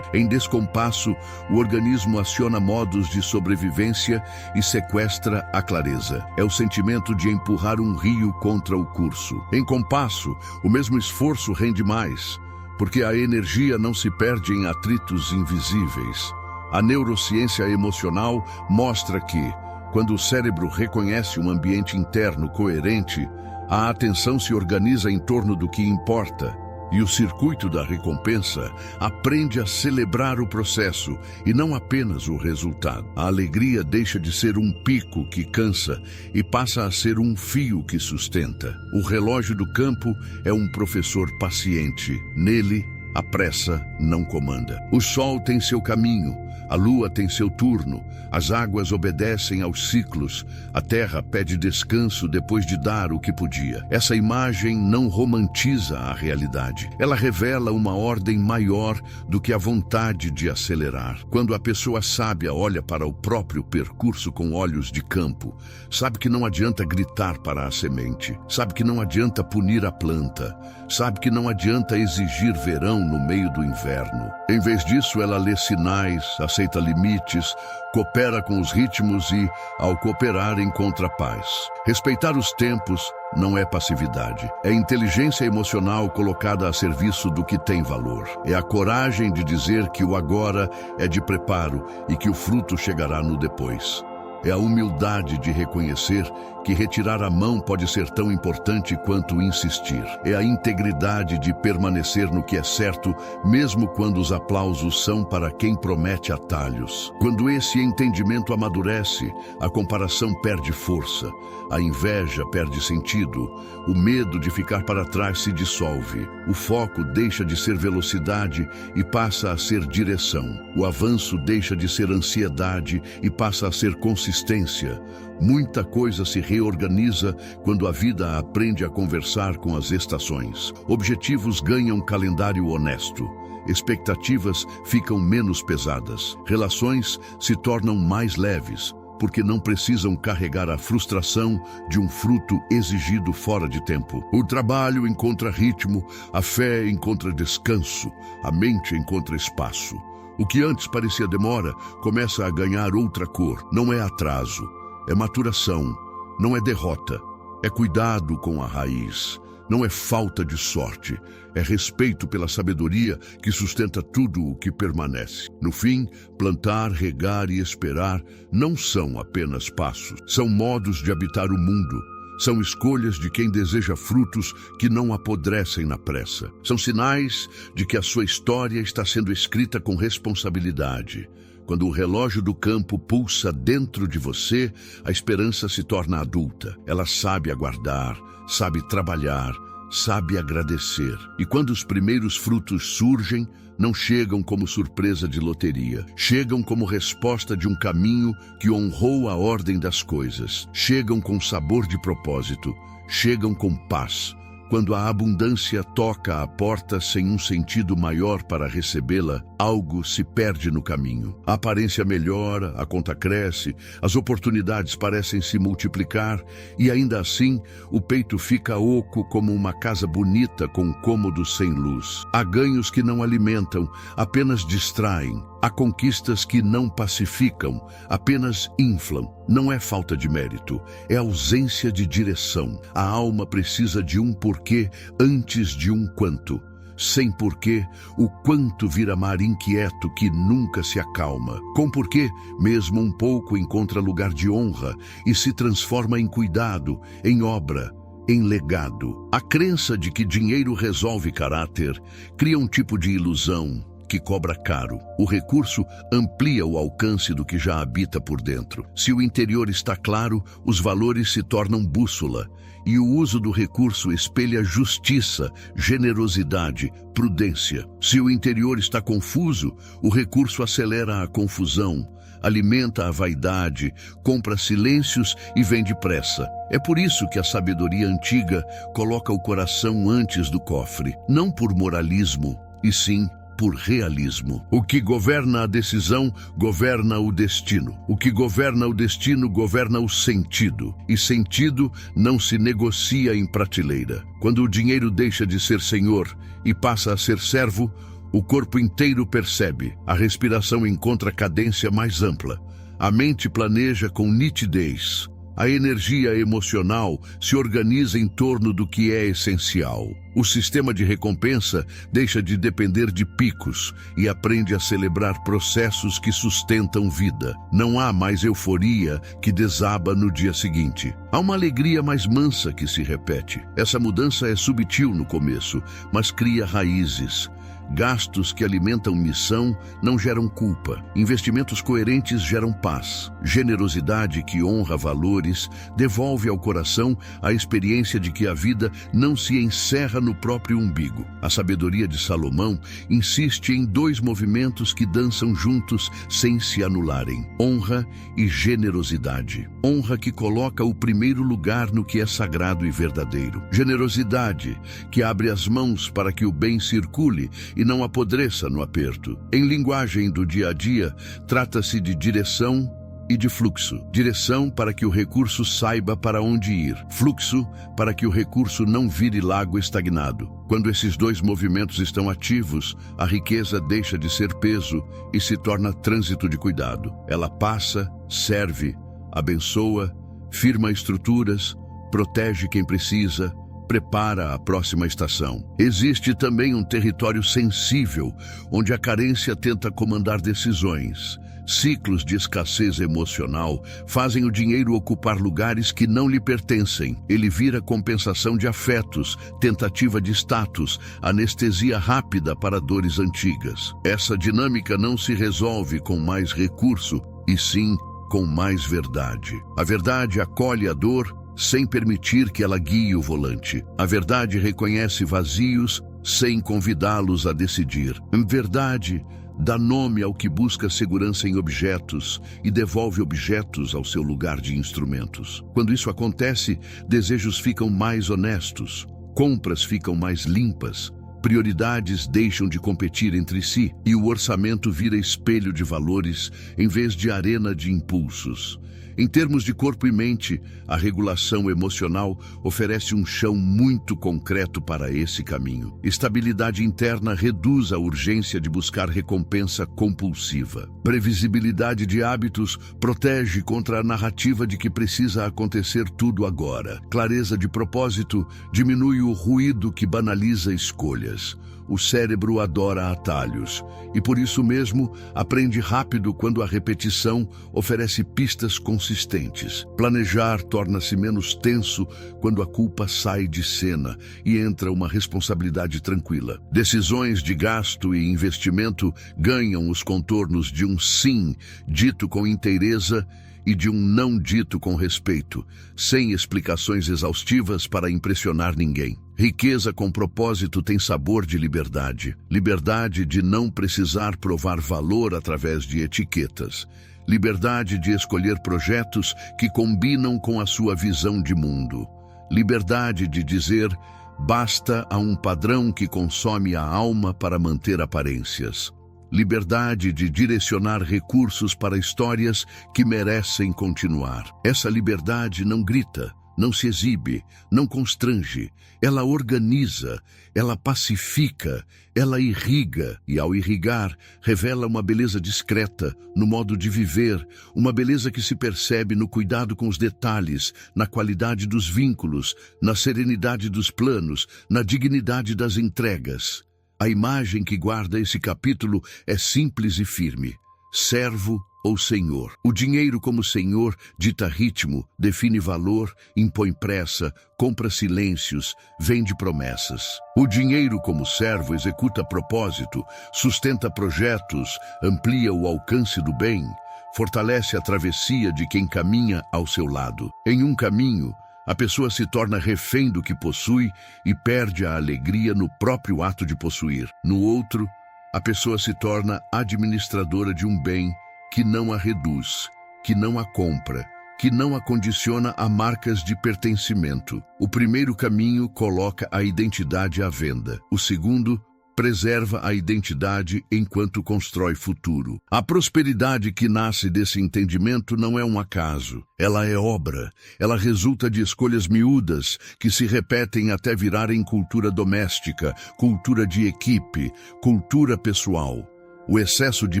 Speaker 1: Em descompasso, o organismo aciona modos de sobrevivência e sequestra a clareza. É o sentimento de empurrar um rio contra o curso. Em compasso, o mesmo esforço rende mais, porque a energia não se perde em atritos invisíveis. A neurociência emocional mostra que, quando o cérebro reconhece um ambiente interno coerente, a atenção se organiza em torno do que importa. E o circuito da recompensa aprende a celebrar o processo e não apenas o resultado. A alegria deixa de ser um pico que cansa e passa a ser um fio que sustenta. O relógio do campo é um professor paciente. Nele, a pressa não comanda. O sol tem seu caminho, a lua tem seu turno, as águas obedecem aos ciclos, a terra pede descanso depois de dar o que podia. Essa imagem não romantiza a realidade. Ela revela uma ordem maior do que a vontade de acelerar. Quando a pessoa sábia olha para o próprio percurso com olhos de campo, sabe que não adianta gritar para a semente, sabe que não adianta punir a planta, sabe que não adianta exigir verão no meio do inverno. Em vez disso, ela lê sinais, aceita limites, coopera com os ritmos e, ao cooperar, encontra paz. Respeitar os tempos não é passividade. É inteligência emocional colocada a serviço do que tem valor. É a coragem de dizer que o agora é de preparo e que o fruto chegará no depois. É a humildade de reconhecer que retirar a mão pode ser tão importante quanto insistir. É a integridade de permanecer no que é certo, mesmo quando os aplausos são para quem promete atalhos. Quando esse entendimento amadurece, a comparação perde força, a inveja perde sentido, o medo de ficar para trás se dissolve, o foco deixa de ser velocidade e passa a ser direção. O avanço deixa de ser ansiedade e passa a ser consistência. Muita coisa se reorganiza quando a vida aprende a conversar com as estações. Objetivos ganham calendário honesto. Expectativas ficam menos pesadas. Relações se tornam mais leves, porque não precisam carregar a frustração de um fruto exigido fora de tempo. O trabalho encontra ritmo, a fé encontra descanso, a mente encontra espaço. O que antes parecia demora começa a ganhar outra cor. Não é atraso, é maturação, não é derrota, é cuidado com a raiz. Não é falta de sorte, é respeito pela sabedoria que sustenta tudo o que permanece. No fim, plantar, regar e esperar não são apenas passos, são modos de habitar o mundo. São escolhas de quem deseja frutos que não apodrecem na pressa. São sinais de que a sua história está sendo escrita com responsabilidade. Quando o relógio do campo pulsa dentro de você, a esperança se torna adulta. Ela sabe aguardar, sabe trabalhar, sabe agradecer. E quando os primeiros frutos surgem, não chegam como surpresa de loteria. Chegam como resposta de um caminho que honrou a ordem das coisas. Chegam com sabor de propósito. Chegam com paz. Quando a abundância toca a porta sem um sentido maior para recebê-la, algo se perde no caminho. A aparência melhora, a conta cresce, as oportunidades parecem se multiplicar e ainda assim o peito fica oco como uma casa bonita com cômodos sem luz. Há ganhos que não alimentam, apenas distraem. Há conquistas que não pacificam, apenas inflam. Não é falta de mérito, é ausência de direção. A alma precisa de um porquê antes de um quanto. Sem porquê, o quanto vira mar inquieto que nunca se acalma. Com porquê, mesmo um pouco encontra lugar de honra e se transforma em cuidado, em obra, em legado. A crença de que dinheiro resolve caráter cria um tipo de ilusão que cobra caro. O recurso amplia o alcance do que já habita por dentro. Se o interior está claro, os valores se tornam bússola, e o uso do recurso espelha justiça, generosidade, prudência. Se o interior está confuso, o recurso acelera a confusão, alimenta a vaidade, compra silêncios e vende pressa. É por isso que a sabedoria antiga coloca o coração antes do cofre, não por moralismo, e sim por realismo. O que governa a decisão, governa o destino. O que governa o destino, governa o sentido. E sentido não se negocia em prateleira. Quando o dinheiro deixa de ser senhor e passa a ser servo, o corpo inteiro percebe. A respiração encontra cadência mais ampla. A mente planeja com nitidez. A energia emocional se organiza em torno do que é essencial. O sistema de recompensa deixa de depender de picos e aprende a celebrar processos que sustentam vida. Não há mais euforia que desaba no dia seguinte. Há uma alegria mais mansa que se repete. Essa mudança é sutil no começo, mas cria raízes. Gastos que alimentam missão não geram culpa. Investimentos coerentes geram paz. Generosidade que honra valores devolve ao coração a experiência de que a vida não se encerra no próprio umbigo. A sabedoria de Salomão insiste em dois movimentos que dançam juntos sem se anularem: honra e generosidade. Honra que coloca o primeiro lugar no que é sagrado e verdadeiro. Generosidade que abre as mãos para que o bem circule e não apodreça no aperto. Em linguagem do dia a dia, trata-se de direção e de fluxo. Direção para que o recurso saiba para onde ir. Fluxo para que o recurso não vire lago estagnado. Quando esses dois movimentos estão ativos, a riqueza deixa de ser peso e se torna trânsito de cuidado. Ela passa, serve, abençoa, firma estruturas, protege quem precisa, prepara a próxima estação. Existe também um território sensível, onde a carência tenta comandar decisões. Ciclos de escassez emocional fazem o dinheiro ocupar lugares que não lhe pertencem. Ele vira compensação de afetos, tentativa de status, anestesia rápida para dores antigas. Essa dinâmica não se resolve com mais recurso, e sim com mais verdade. A verdade acolhe a dor sem permitir que ela guie o volante. A verdade reconhece vazios sem convidá-los a decidir. A verdade dá nome ao que busca segurança em objetos e devolve objetos ao seu lugar de instrumentos. Quando isso acontece, desejos ficam mais honestos, compras ficam mais limpas, prioridades deixam de competir entre si e o orçamento vira espelho de valores em vez de arena de impulsos. Em termos de corpo e mente, a regulação emocional oferece um chão muito concreto para esse caminho. Estabilidade interna reduz a urgência de buscar recompensa compulsiva. Previsibilidade de hábitos protege contra a narrativa de que precisa acontecer tudo agora. Clareza de propósito diminui o ruído que banaliza escolhas. O cérebro adora atalhos e, por isso mesmo, aprende rápido quando a repetição oferece pistas consistentes. Planejar torna-se menos tenso quando a culpa sai de cena e entra uma responsabilidade tranquila. Decisões de gasto e investimento ganham os contornos de um sim dito com inteireza e de um não dito com respeito, sem explicações exaustivas para impressionar ninguém. Riqueza com propósito tem sabor de liberdade. Liberdade de não precisar provar valor através de etiquetas. Liberdade de escolher projetos que combinam com a sua visão de mundo. Liberdade de dizer basta a um padrão que consome a alma para manter aparências. Liberdade de direcionar recursos para histórias que merecem continuar. Essa liberdade não grita, não se exibe, não constrange. Ela organiza, ela pacifica, ela irriga e, ao irrigar, revela uma beleza discreta no modo de viver, uma beleza que se percebe no cuidado com os detalhes, na qualidade dos vínculos, na serenidade dos planos, na dignidade das entregas. A imagem que guarda esse capítulo é simples e firme: servo ou senhor. O dinheiro como senhor dita ritmo, define valor, impõe pressa, compra silêncios, vende promessas. O dinheiro como servo executa propósito, sustenta projetos, amplia o alcance do bem, fortalece a travessia de quem caminha ao seu lado. Em um caminho, a pessoa se torna refém do que possui e perde a alegria no próprio ato de possuir. No outro, a pessoa se torna administradora de um bem que não a reduz, que não a compra, que não a condiciona a marcas de pertencimento. O primeiro caminho coloca a identidade à venda. O segundo preserva a identidade enquanto constrói futuro. A prosperidade que nasce desse entendimento não é um acaso. Ela é obra. Ela resulta de escolhas miúdas que se repetem até virarem cultura doméstica, cultura de equipe, cultura pessoal. O excesso de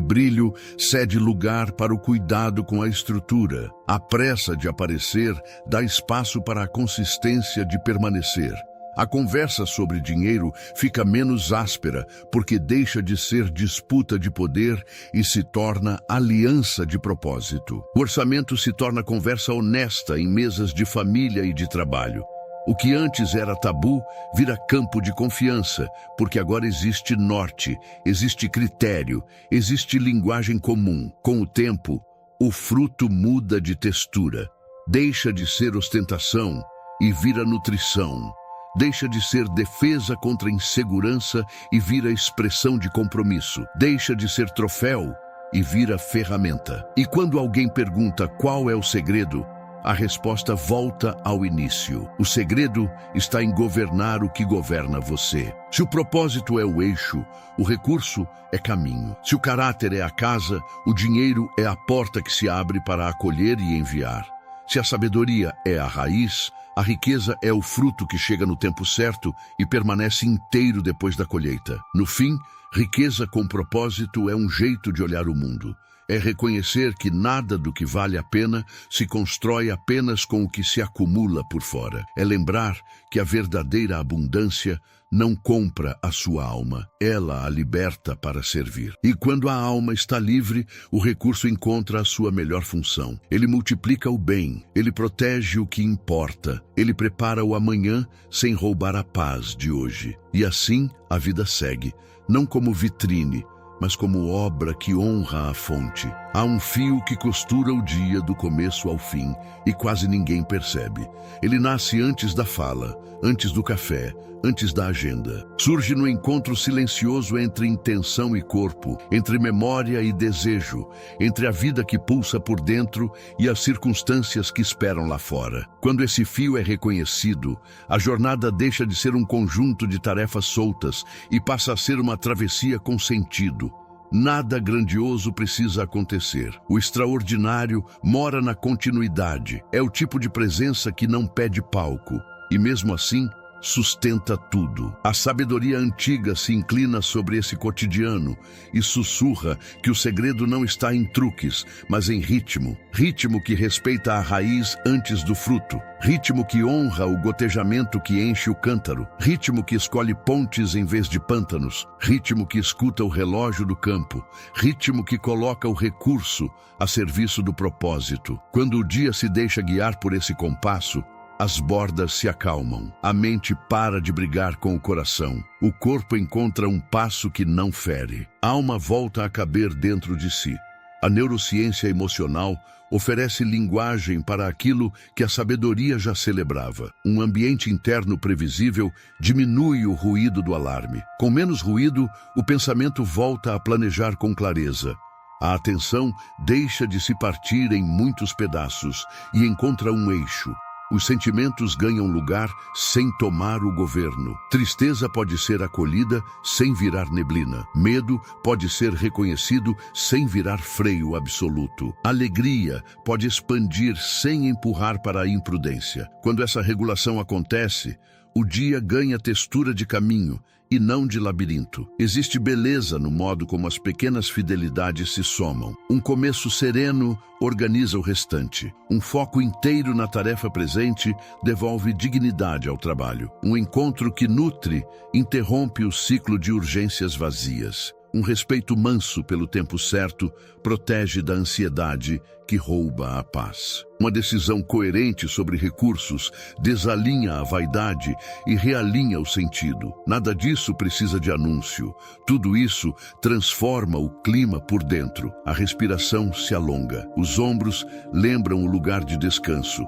Speaker 1: brilho cede lugar para o cuidado com a estrutura. A pressa de aparecer dá espaço para a consistência de permanecer. A conversa sobre dinheiro fica menos áspera porque deixa de ser disputa de poder e se torna aliança de propósito. O orçamento se torna conversa honesta em mesas de família e de trabalho. O que antes era tabu vira campo de confiança, porque agora existe norte, existe critério, existe linguagem comum. Com o tempo, o fruto muda de textura. Deixa de ser ostentação e vira nutrição. Deixa de ser defesa contra insegurança e vira expressão de compromisso. Deixa de ser troféu e vira ferramenta. E quando alguém pergunta qual é o segredo, a resposta volta ao início. O segredo está em governar o que governa você. Se o propósito é o eixo, o recurso é caminho. Se o caráter é a casa, o dinheiro é a porta que se abre para acolher e enviar. Se a sabedoria é a raiz, a riqueza é o fruto que chega no tempo certo e permanece inteiro depois da colheita. No fim, riqueza com propósito é um jeito de olhar o mundo. É reconhecer que nada do que vale a pena se constrói apenas com o que se acumula por fora. É lembrar que a verdadeira abundância não compra a sua alma, ela a liberta para servir. E quando a alma está livre, o recurso encontra a sua melhor função. Ele multiplica o bem, ele protege o que importa, ele prepara o amanhã sem roubar a paz de hoje. E assim a vida segue, não como vitrine, mas como obra que honra a fonte. Há um fio que costura o dia do começo ao fim e quase ninguém percebe. Ele nasce antes da fala, antes do café, antes da agenda. Surge no encontro silencioso entre intenção e corpo, entre memória e desejo, entre a vida que pulsa por dentro e as circunstâncias que esperam lá fora. Quando esse fio é reconhecido, a jornada deixa de ser um conjunto de tarefas soltas e passa a ser uma travessia com sentido. Nada grandioso precisa acontecer. O extraordinário mora na continuidade. É o tipo de presença que não pede palco e, mesmo assim, sustenta tudo. A sabedoria antiga se inclina sobre esse cotidiano e sussurra que o segredo não está em truques, mas em ritmo. Ritmo que respeita a raiz antes do fruto. Ritmo que honra o gotejamento que enche o cântaro. Ritmo que escolhe pontes em vez de pântanos. Ritmo que escuta o relógio do campo. Ritmo que coloca o recurso a serviço do propósito. Quando o dia se deixa guiar por esse compasso, as bordas se acalmam, a mente para de brigar com o coração, o corpo encontra um passo que não fere, a alma volta a caber dentro de si. A neurociência emocional oferece linguagem para aquilo que a sabedoria já celebrava. Um ambiente interno previsível diminui o ruído do alarme. Com menos ruído, o pensamento volta a planejar com clareza. A atenção deixa de se partir em muitos pedaços e encontra um eixo. Os sentimentos ganham lugar sem tomar o governo. Tristeza pode ser acolhida sem virar neblina. Medo pode ser reconhecido sem virar freio absoluto. Alegria pode expandir sem empurrar para a imprudência. Quando essa regulação acontece, o dia ganha textura de caminho e não de labirinto. Existe beleza no modo como as pequenas fidelidades se somam. Um começo sereno organiza o restante. Um foco inteiro na tarefa presente devolve dignidade ao trabalho. Um encontro que nutre interrompe o ciclo de urgências vazias. Um respeito manso pelo tempo certo protege da ansiedade que rouba a paz. Uma decisão coerente sobre recursos desalinha a vaidade e realinha o sentido. Nada disso precisa de anúncio. Tudo isso transforma o clima por dentro. A respiração se alonga. Os ombros lembram o lugar de descanso.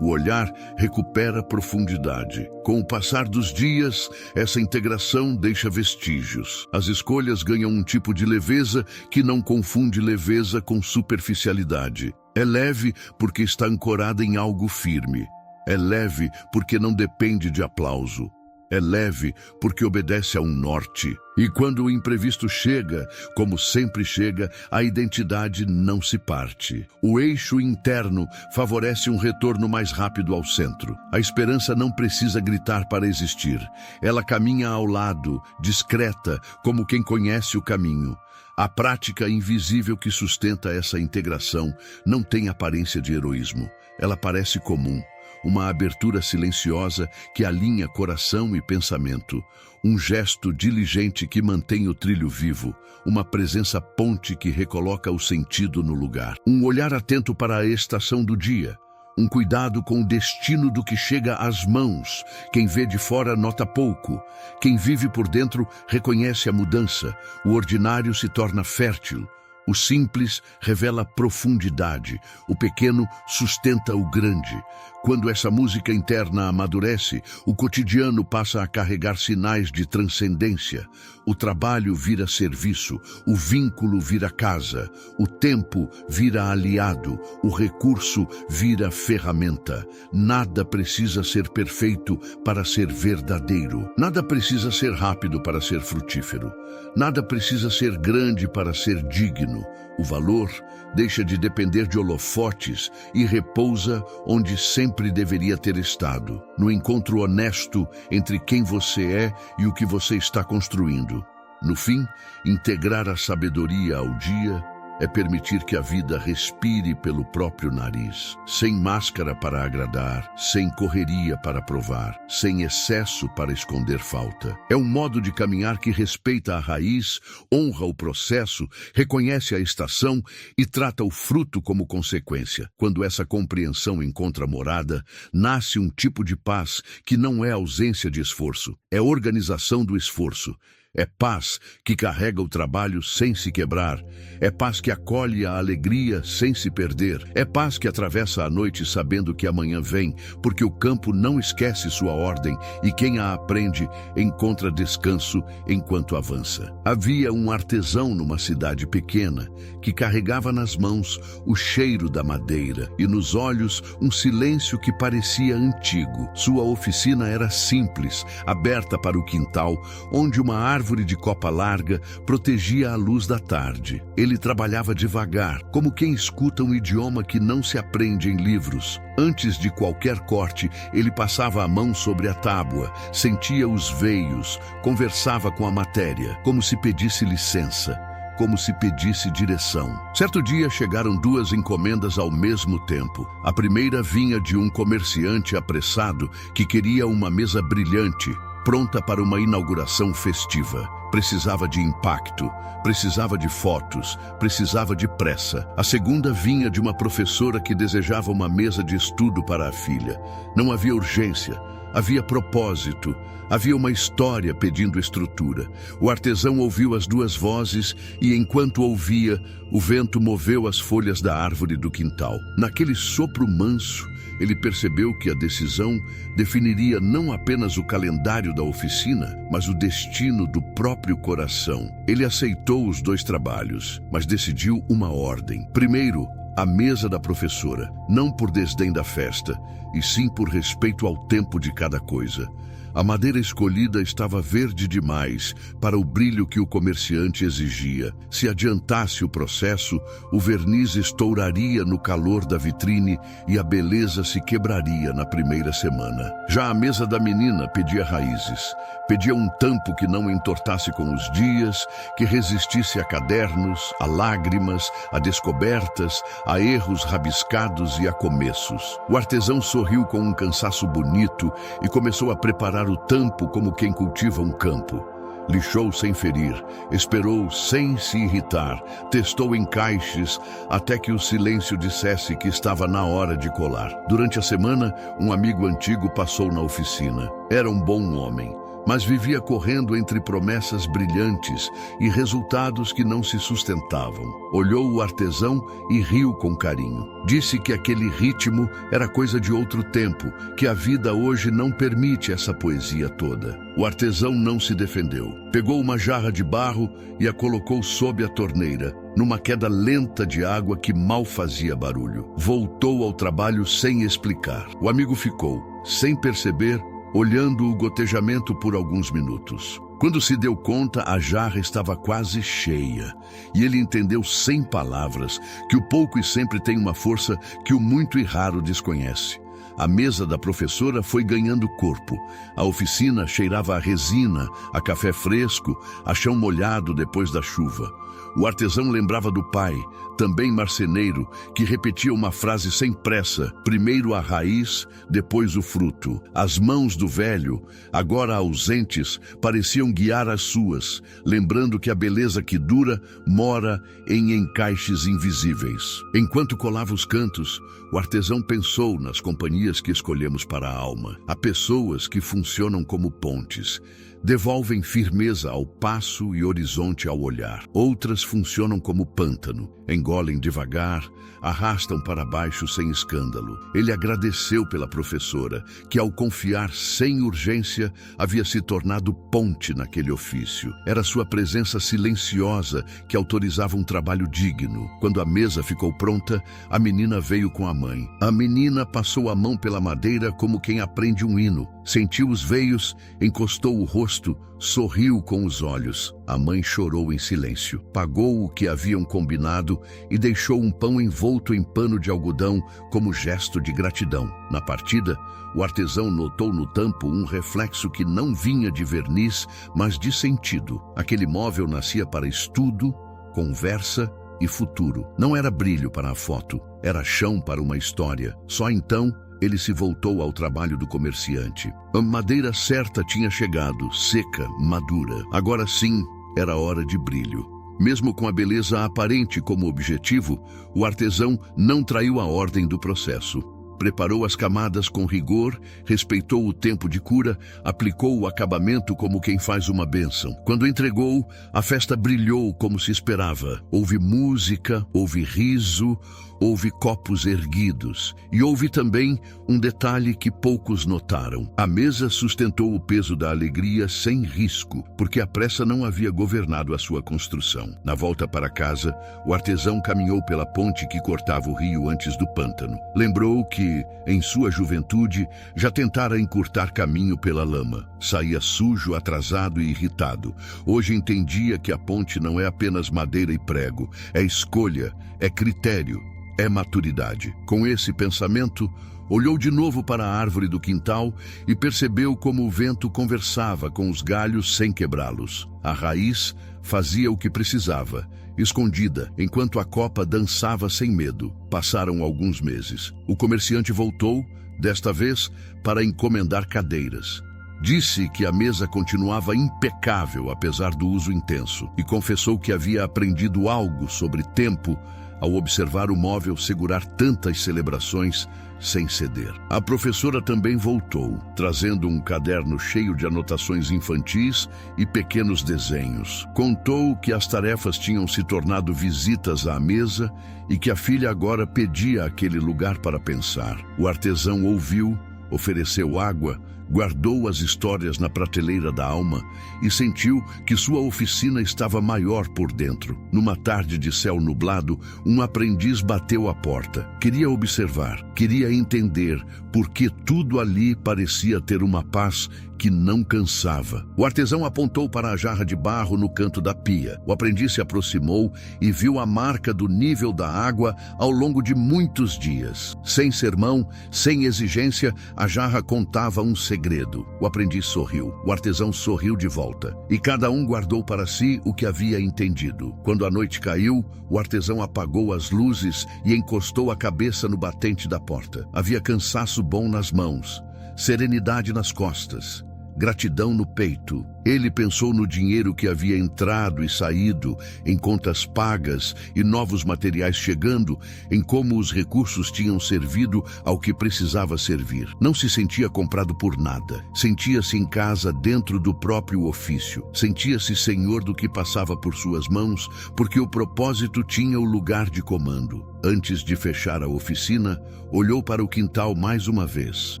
Speaker 1: O olhar recupera profundidade. Com o passar dos dias, essa integração deixa vestígios. As escolhas ganham um tipo de leveza que não confunde leveza com superficialidade. É leve porque está ancorada em algo firme. É leve porque não depende de aplauso. É leve porque obedece a um norte. E quando o imprevisto chega, como sempre chega, a identidade não se parte. O eixo interno favorece um retorno mais rápido ao centro. A esperança não precisa gritar para existir. Ela caminha ao lado, discreta, como quem conhece o caminho. A prática invisível que sustenta essa integração não tem aparência de heroísmo. Ela parece comum. Uma abertura silenciosa que alinha coração e pensamento, um gesto diligente que mantém o trilho vivo, uma presença ponte que recoloca o sentido no lugar, um olhar atento para a estação do dia, um cuidado com o destino do que chega às mãos. Quem vê de fora nota pouco, quem vive por dentro reconhece a mudança, o ordinário se torna fértil. O simples revela profundidade, o pequeno sustenta o grande. Quando essa música interna amadurece, o cotidiano passa a carregar sinais de transcendência. O trabalho vira serviço, o vínculo vira casa, o tempo vira aliado, o recurso vira ferramenta. Nada precisa ser perfeito para ser verdadeiro. Nada precisa ser rápido para ser frutífero. Nada precisa ser grande para ser digno. O valor deixa de depender de holofotes e repousa onde sempre deveria ter estado, no encontro honesto entre quem você é e o que você está construindo. No fim, integrar a sabedoria ao dia é permitir que a vida respire pelo próprio nariz, sem máscara para agradar, sem correria para provar, sem excesso para esconder falta. É um modo de caminhar que respeita a raiz, honra o processo, reconhece a estação e trata o fruto como consequência. Quando essa compreensão encontra morada, nasce um tipo de paz que não é ausência de esforço, é organização do esforço. É paz que carrega o trabalho sem se quebrar. É paz que acolhe a alegria sem se perder. É paz que atravessa a noite sabendo que amanhã vem, porque o campo não esquece sua ordem e quem a aprende encontra descanso enquanto avança. Havia um artesão numa cidade pequena que carregava nas mãos o cheiro da madeira e nos olhos um silêncio que parecia antigo. Sua oficina era simples, aberta para o quintal, onde uma árvore de copa larga protegia a luz da tarde. Ele trabalhava devagar, como quem escuta um idioma que não se aprende em livros. Antes de qualquer corte, ele passava a mão sobre a tábua, sentia os veios, conversava com a matéria, como se pedisse licença, como se pedisse direção. Certo dia chegaram duas encomendas ao mesmo tempo. A primeira vinha de um comerciante apressado que queria uma mesa brilhante, pronta para uma inauguração festiva. Precisava de impacto, precisava de fotos, precisava de pressa. A segunda vinha de uma professora que desejava uma mesa de estudo para a filha. Não havia urgência, havia propósito, havia uma história pedindo estrutura. O artesão ouviu as duas vozes e, enquanto ouvia, o vento moveu as folhas da árvore do quintal. Naquele sopro manso, ele percebeu que a decisão definiria não apenas o calendário da oficina, mas o destino do próprio coração. Ele aceitou os dois trabalhos, mas decidiu uma ordem. Primeiro, a mesa da professora, não por desdém da festa, e sim por respeito ao tempo de cada coisa. A madeira escolhida estava verde demais para o brilho que o comerciante exigia. Se adiantasse o processo, o verniz estouraria no calor da vitrine e a beleza se quebraria na primeira semana. Já a mesa da menina pedia raízes. Pedia um tampo que não entortasse com os dias, que resistisse a cadernos, a lágrimas, a descobertas, a erros rabiscados e a começos. O artesão sorriu com um cansaço bonito e começou a preparar o tampo como quem cultiva um campo. Lixou sem ferir, esperou sem se irritar, testou encaixes até que o silêncio dissesse que estava na hora de colar. Durante a semana, um amigo antigo passou na oficina. Era um bom homem, mas vivia correndo entre promessas brilhantes e resultados que não se sustentavam. Olhou o artesão e riu com carinho. Disse que aquele ritmo era coisa de outro tempo, que a vida hoje não permite essa poesia toda. O artesão não se defendeu. Pegou uma jarra de barro e a colocou sob a torneira, numa queda lenta de água que mal fazia barulho. Voltou ao trabalho sem explicar. O amigo ficou, sem perceber, olhando o gotejamento por alguns minutos. Quando se deu conta, a jarra estava quase cheia, e ele entendeu sem palavras que o pouco e sempre tem uma força que o muito e raro desconhece. A mesa da professora foi ganhando corpo. A oficina cheirava a resina, a café fresco, a chão molhado depois da chuva. O artesão lembrava do pai, também marceneiro, que repetia uma frase sem pressa: primeiro a raiz, depois o fruto. As mãos do velho, agora ausentes, pareciam guiar as suas, lembrando que a beleza que dura mora em encaixes invisíveis. Enquanto colava os cantos, o artesão pensou nas companhias que escolhemos para a alma. Há pessoas que funcionam como pontes. Devolvem firmeza ao passo e horizonte ao olhar. Outras funcionam como pântano, engolem devagar, arrastam para baixo sem escândalo. Ele agradeceu pela professora, que ao confiar sem urgência, havia se tornado ponte naquele ofício. Era sua presença silenciosa que autorizava um trabalho digno. Quando a mesa ficou pronta, a menina veio com a mãe. A menina passou a mão pela madeira como quem aprende um hino. Sentiu os veios, encostou o rosto, sorriu com os olhos. A mãe chorou em silêncio. Pagou o que haviam combinado e deixou um pão envolto em pano de algodão como gesto de gratidão. Na partida, o artesão notou no tampo um reflexo que não vinha de verniz, mas de sentido. Aquele móvel nascia para estudo, conversa e futuro. Não era brilho para a foto, era chão para uma história. Só então ele se voltou ao trabalho do comerciante. A madeira certa tinha chegado, seca, madura. Agora sim, era hora de brilho. Mesmo com a beleza aparente como objetivo, o artesão não traiu a ordem do processo. Preparou as camadas com rigor, respeitou o tempo de cura, aplicou o acabamento como quem faz uma bênção. Quando entregou, a festa brilhou como se esperava. Houve música, houve riso, houve copos erguidos. E houve também um detalhe que poucos notaram. A mesa sustentou o peso da alegria sem risco, porque a pressa não havia governado a sua construção. Na volta para casa, o artesão caminhou pela ponte que cortava o rio antes do pântano. Lembrou que, em sua juventude, já tentara encurtar caminho pela lama. Saía sujo, atrasado e irritado. Hoje entendia que a ponte não é apenas madeira e prego, é escolha, é critério, é maturidade. Com esse pensamento, olhou de novo para a árvore do quintal e percebeu como o vento conversava com os galhos sem quebrá-los. A raiz fazia o que precisava, escondida, enquanto a copa dançava sem medo. Passaram alguns meses. O comerciante voltou, desta vez, para encomendar cadeiras. Disse que a mesa continuava impecável apesar do uso intenso e confessou que havia aprendido algo sobre tempo ao observar o móvel segurar tantas celebrações sem ceder. A professora também voltou, trazendo um caderno cheio de anotações infantis e pequenos desenhos. Contou que as tarefas tinham se tornado visitas à mesa e que a filha agora pedia aquele lugar para pensar. O artesão ouviu, ofereceu água, Guardou as histórias na prateleira da alma e sentiu que sua oficina estava maior por dentro. Numa tarde de céu nublado, um aprendiz bateu à porta. Queria observar, queria entender por que tudo ali parecia ter uma paz que não cansava. O artesão apontou para a jarra de barro no canto da pia. O aprendiz se aproximou e viu a marca do nível da água ao longo de muitos dias. Sem sermão, sem exigência, a jarra contava um segredo. O aprendiz sorriu. O artesão sorriu de volta. E cada um guardou para si o que havia entendido. Quando a noite caiu, o artesão apagou as luzes e encostou a cabeça no batente da porta. Havia cansaço bom nas mãos, serenidade nas costas, gratidão no peito. Ele pensou no dinheiro que havia entrado e saído, em contas pagas e novos materiais chegando, em como os recursos tinham servido ao que precisava servir. Não se sentia comprado por nada. Sentia-se em casa dentro do próprio ofício. Sentia-se senhor do que passava por suas mãos, porque o propósito tinha o lugar de comando. Antes de fechar a oficina, olhou para o quintal mais uma vez.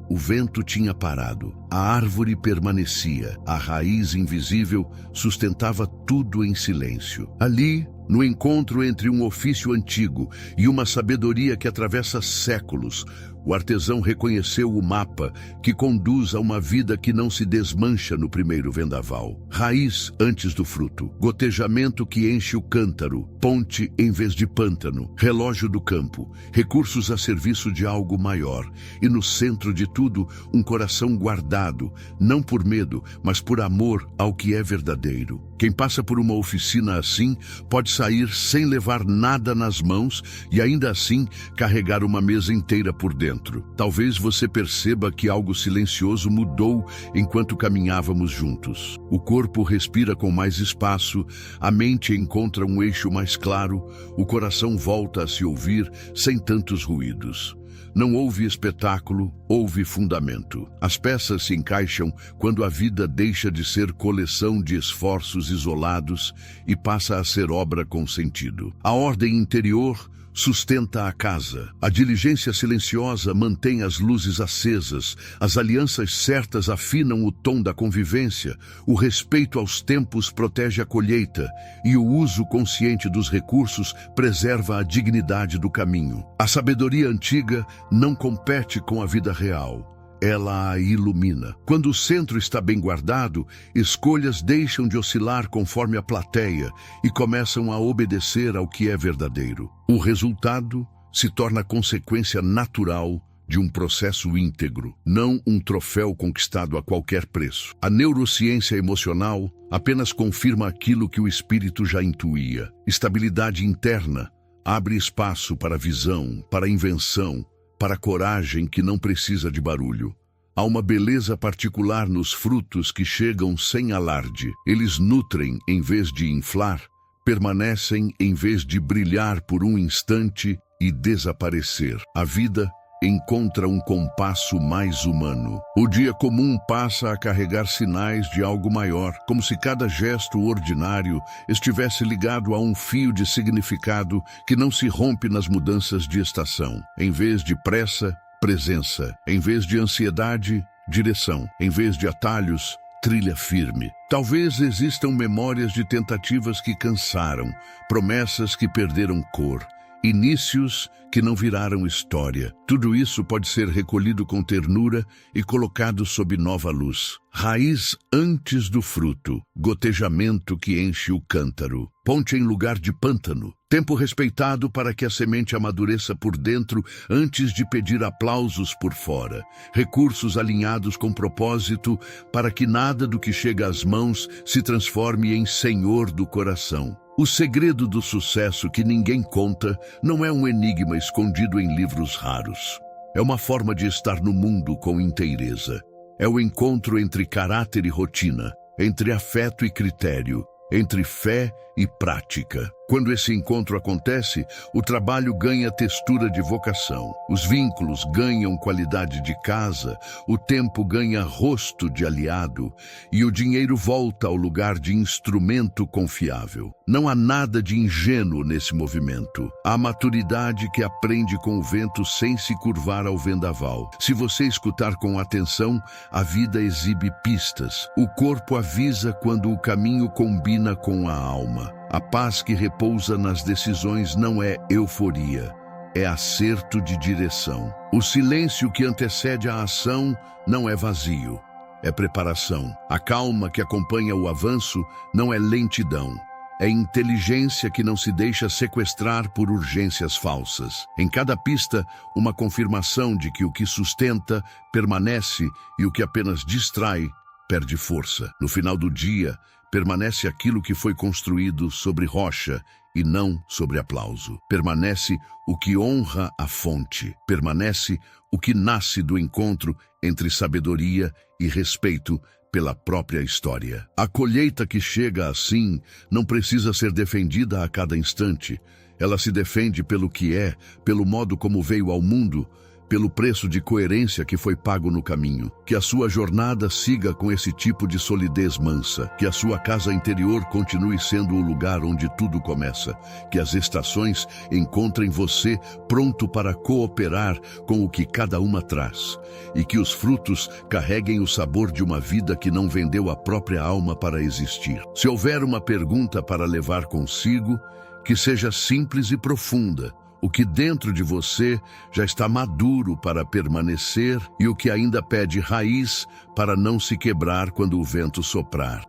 Speaker 1: O vento tinha parado. A árvore permanecia. A raiz invisível sustentava tudo em silêncio. Ali, no encontro entre um ofício antigo e uma sabedoria que atravessa séculos, o artesão reconheceu o mapa que conduz a uma vida que não se desmancha no primeiro vendaval. Raiz antes do fruto, gotejamento que enche o cântaro, ponte em vez de pântano, relógio do campo, recursos a serviço de algo maior. E no centro de tudo, um coração guardado, não por medo, mas por amor ao que é verdadeiro. Quem passa por uma oficina assim pode sair sem levar nada nas mãos e ainda assim carregar uma mesa inteira por dentro. Talvez você perceba que algo silencioso mudou enquanto caminhávamos juntos. O corpo respira com mais espaço, a mente encontra um eixo mais claro, o coração volta a se ouvir sem tantos ruídos. Não houve espetáculo, houve fundamento. As peças se encaixam quando a vida deixa de ser coleção de esforços isolados e passa a ser obra com sentido. A ordem interior sustenta a casa. A diligência silenciosa mantém as luzes acesas. As alianças certas afinam o tom da convivência. O respeito aos tempos protege a colheita. E o uso consciente dos recursos preserva a dignidade do caminho. A sabedoria antiga não compete com a vida real. Ela a ilumina. Quando o centro está bem guardado, escolhas deixam de oscilar conforme a plateia e começam a obedecer ao que é verdadeiro. O resultado se torna consequência natural de um processo íntegro, não um troféu conquistado a qualquer preço. A neurociência emocional apenas confirma aquilo que o espírito já intuía. Estabilidade interna abre espaço para visão, para invenção, para coragem que não precisa de barulho. Há uma beleza particular nos frutos que chegam sem alarde. Eles nutrem em vez de inflar, permanecem em vez de brilhar por um instante e desaparecer. A vida encontra um compasso mais humano. O dia comum passa a carregar sinais de algo maior, como se cada gesto ordinário estivesse ligado a um fio de significado que não se rompe nas mudanças de estação. Em vez de pressa, presença. Em vez de ansiedade, direção. Em vez de atalhos, trilha firme. Talvez existam memórias de tentativas que cansaram, promessas que perderam cor, inícios que não viraram história. Tudo isso pode ser recolhido com ternura e colocado sob nova luz. Raiz antes do fruto, gotejamento que enche o cântaro, ponte em lugar de pântano, tempo respeitado para que a semente amadureça por dentro antes de pedir aplausos por fora, recursos alinhados com propósito para que nada do que chega às mãos se transforme em senhor do coração. O segredo do sucesso que ninguém conta não é um enigma escondido em livros raros. É uma forma de estar no mundo com inteireza. É o encontro entre caráter e rotina, entre afeto e critério, entre fé e prática. Quando esse encontro acontece, o trabalho ganha textura de vocação, os vínculos ganham qualidade de casa, o tempo ganha rosto de aliado e o dinheiro volta ao lugar de instrumento confiável. Não há nada de ingênuo nesse movimento. Há maturidade que aprende com o vento sem se curvar ao vendaval. Se você escutar com atenção, a vida exibe pistas. O corpo avisa quando o caminho combina com a alma. A paz que repousa nas decisões não é euforia, é acerto de direção. O silêncio que antecede a ação não é vazio, é preparação. A calma que acompanha o avanço não é lentidão, é inteligência que não se deixa sequestrar por urgências falsas. Em cada pista, uma confirmação de que o que sustenta permanece e o que apenas distrai perde força. No final do dia, permanece aquilo que foi construído sobre rocha e não sobre aplauso. Permanece o que honra a fonte. Permanece o que nasce do encontro entre sabedoria e respeito pela própria história. A colheita que chega assim não precisa ser defendida a cada instante. Ela se defende pelo que é, pelo modo como veio ao mundo, pelo preço de coerência que foi pago no caminho. Que a sua jornada siga com esse tipo de solidez mansa. Que a sua casa interior continue sendo o lugar onde tudo começa. Que as estações encontrem você pronto para cooperar com o que cada uma traz. E que os frutos carreguem o sabor de uma vida que não vendeu a própria alma para existir. Se houver uma pergunta para levar consigo, que seja simples e profunda. O que dentro de você já está maduro para permanecer e o que ainda pede raiz para não se quebrar quando o vento soprar.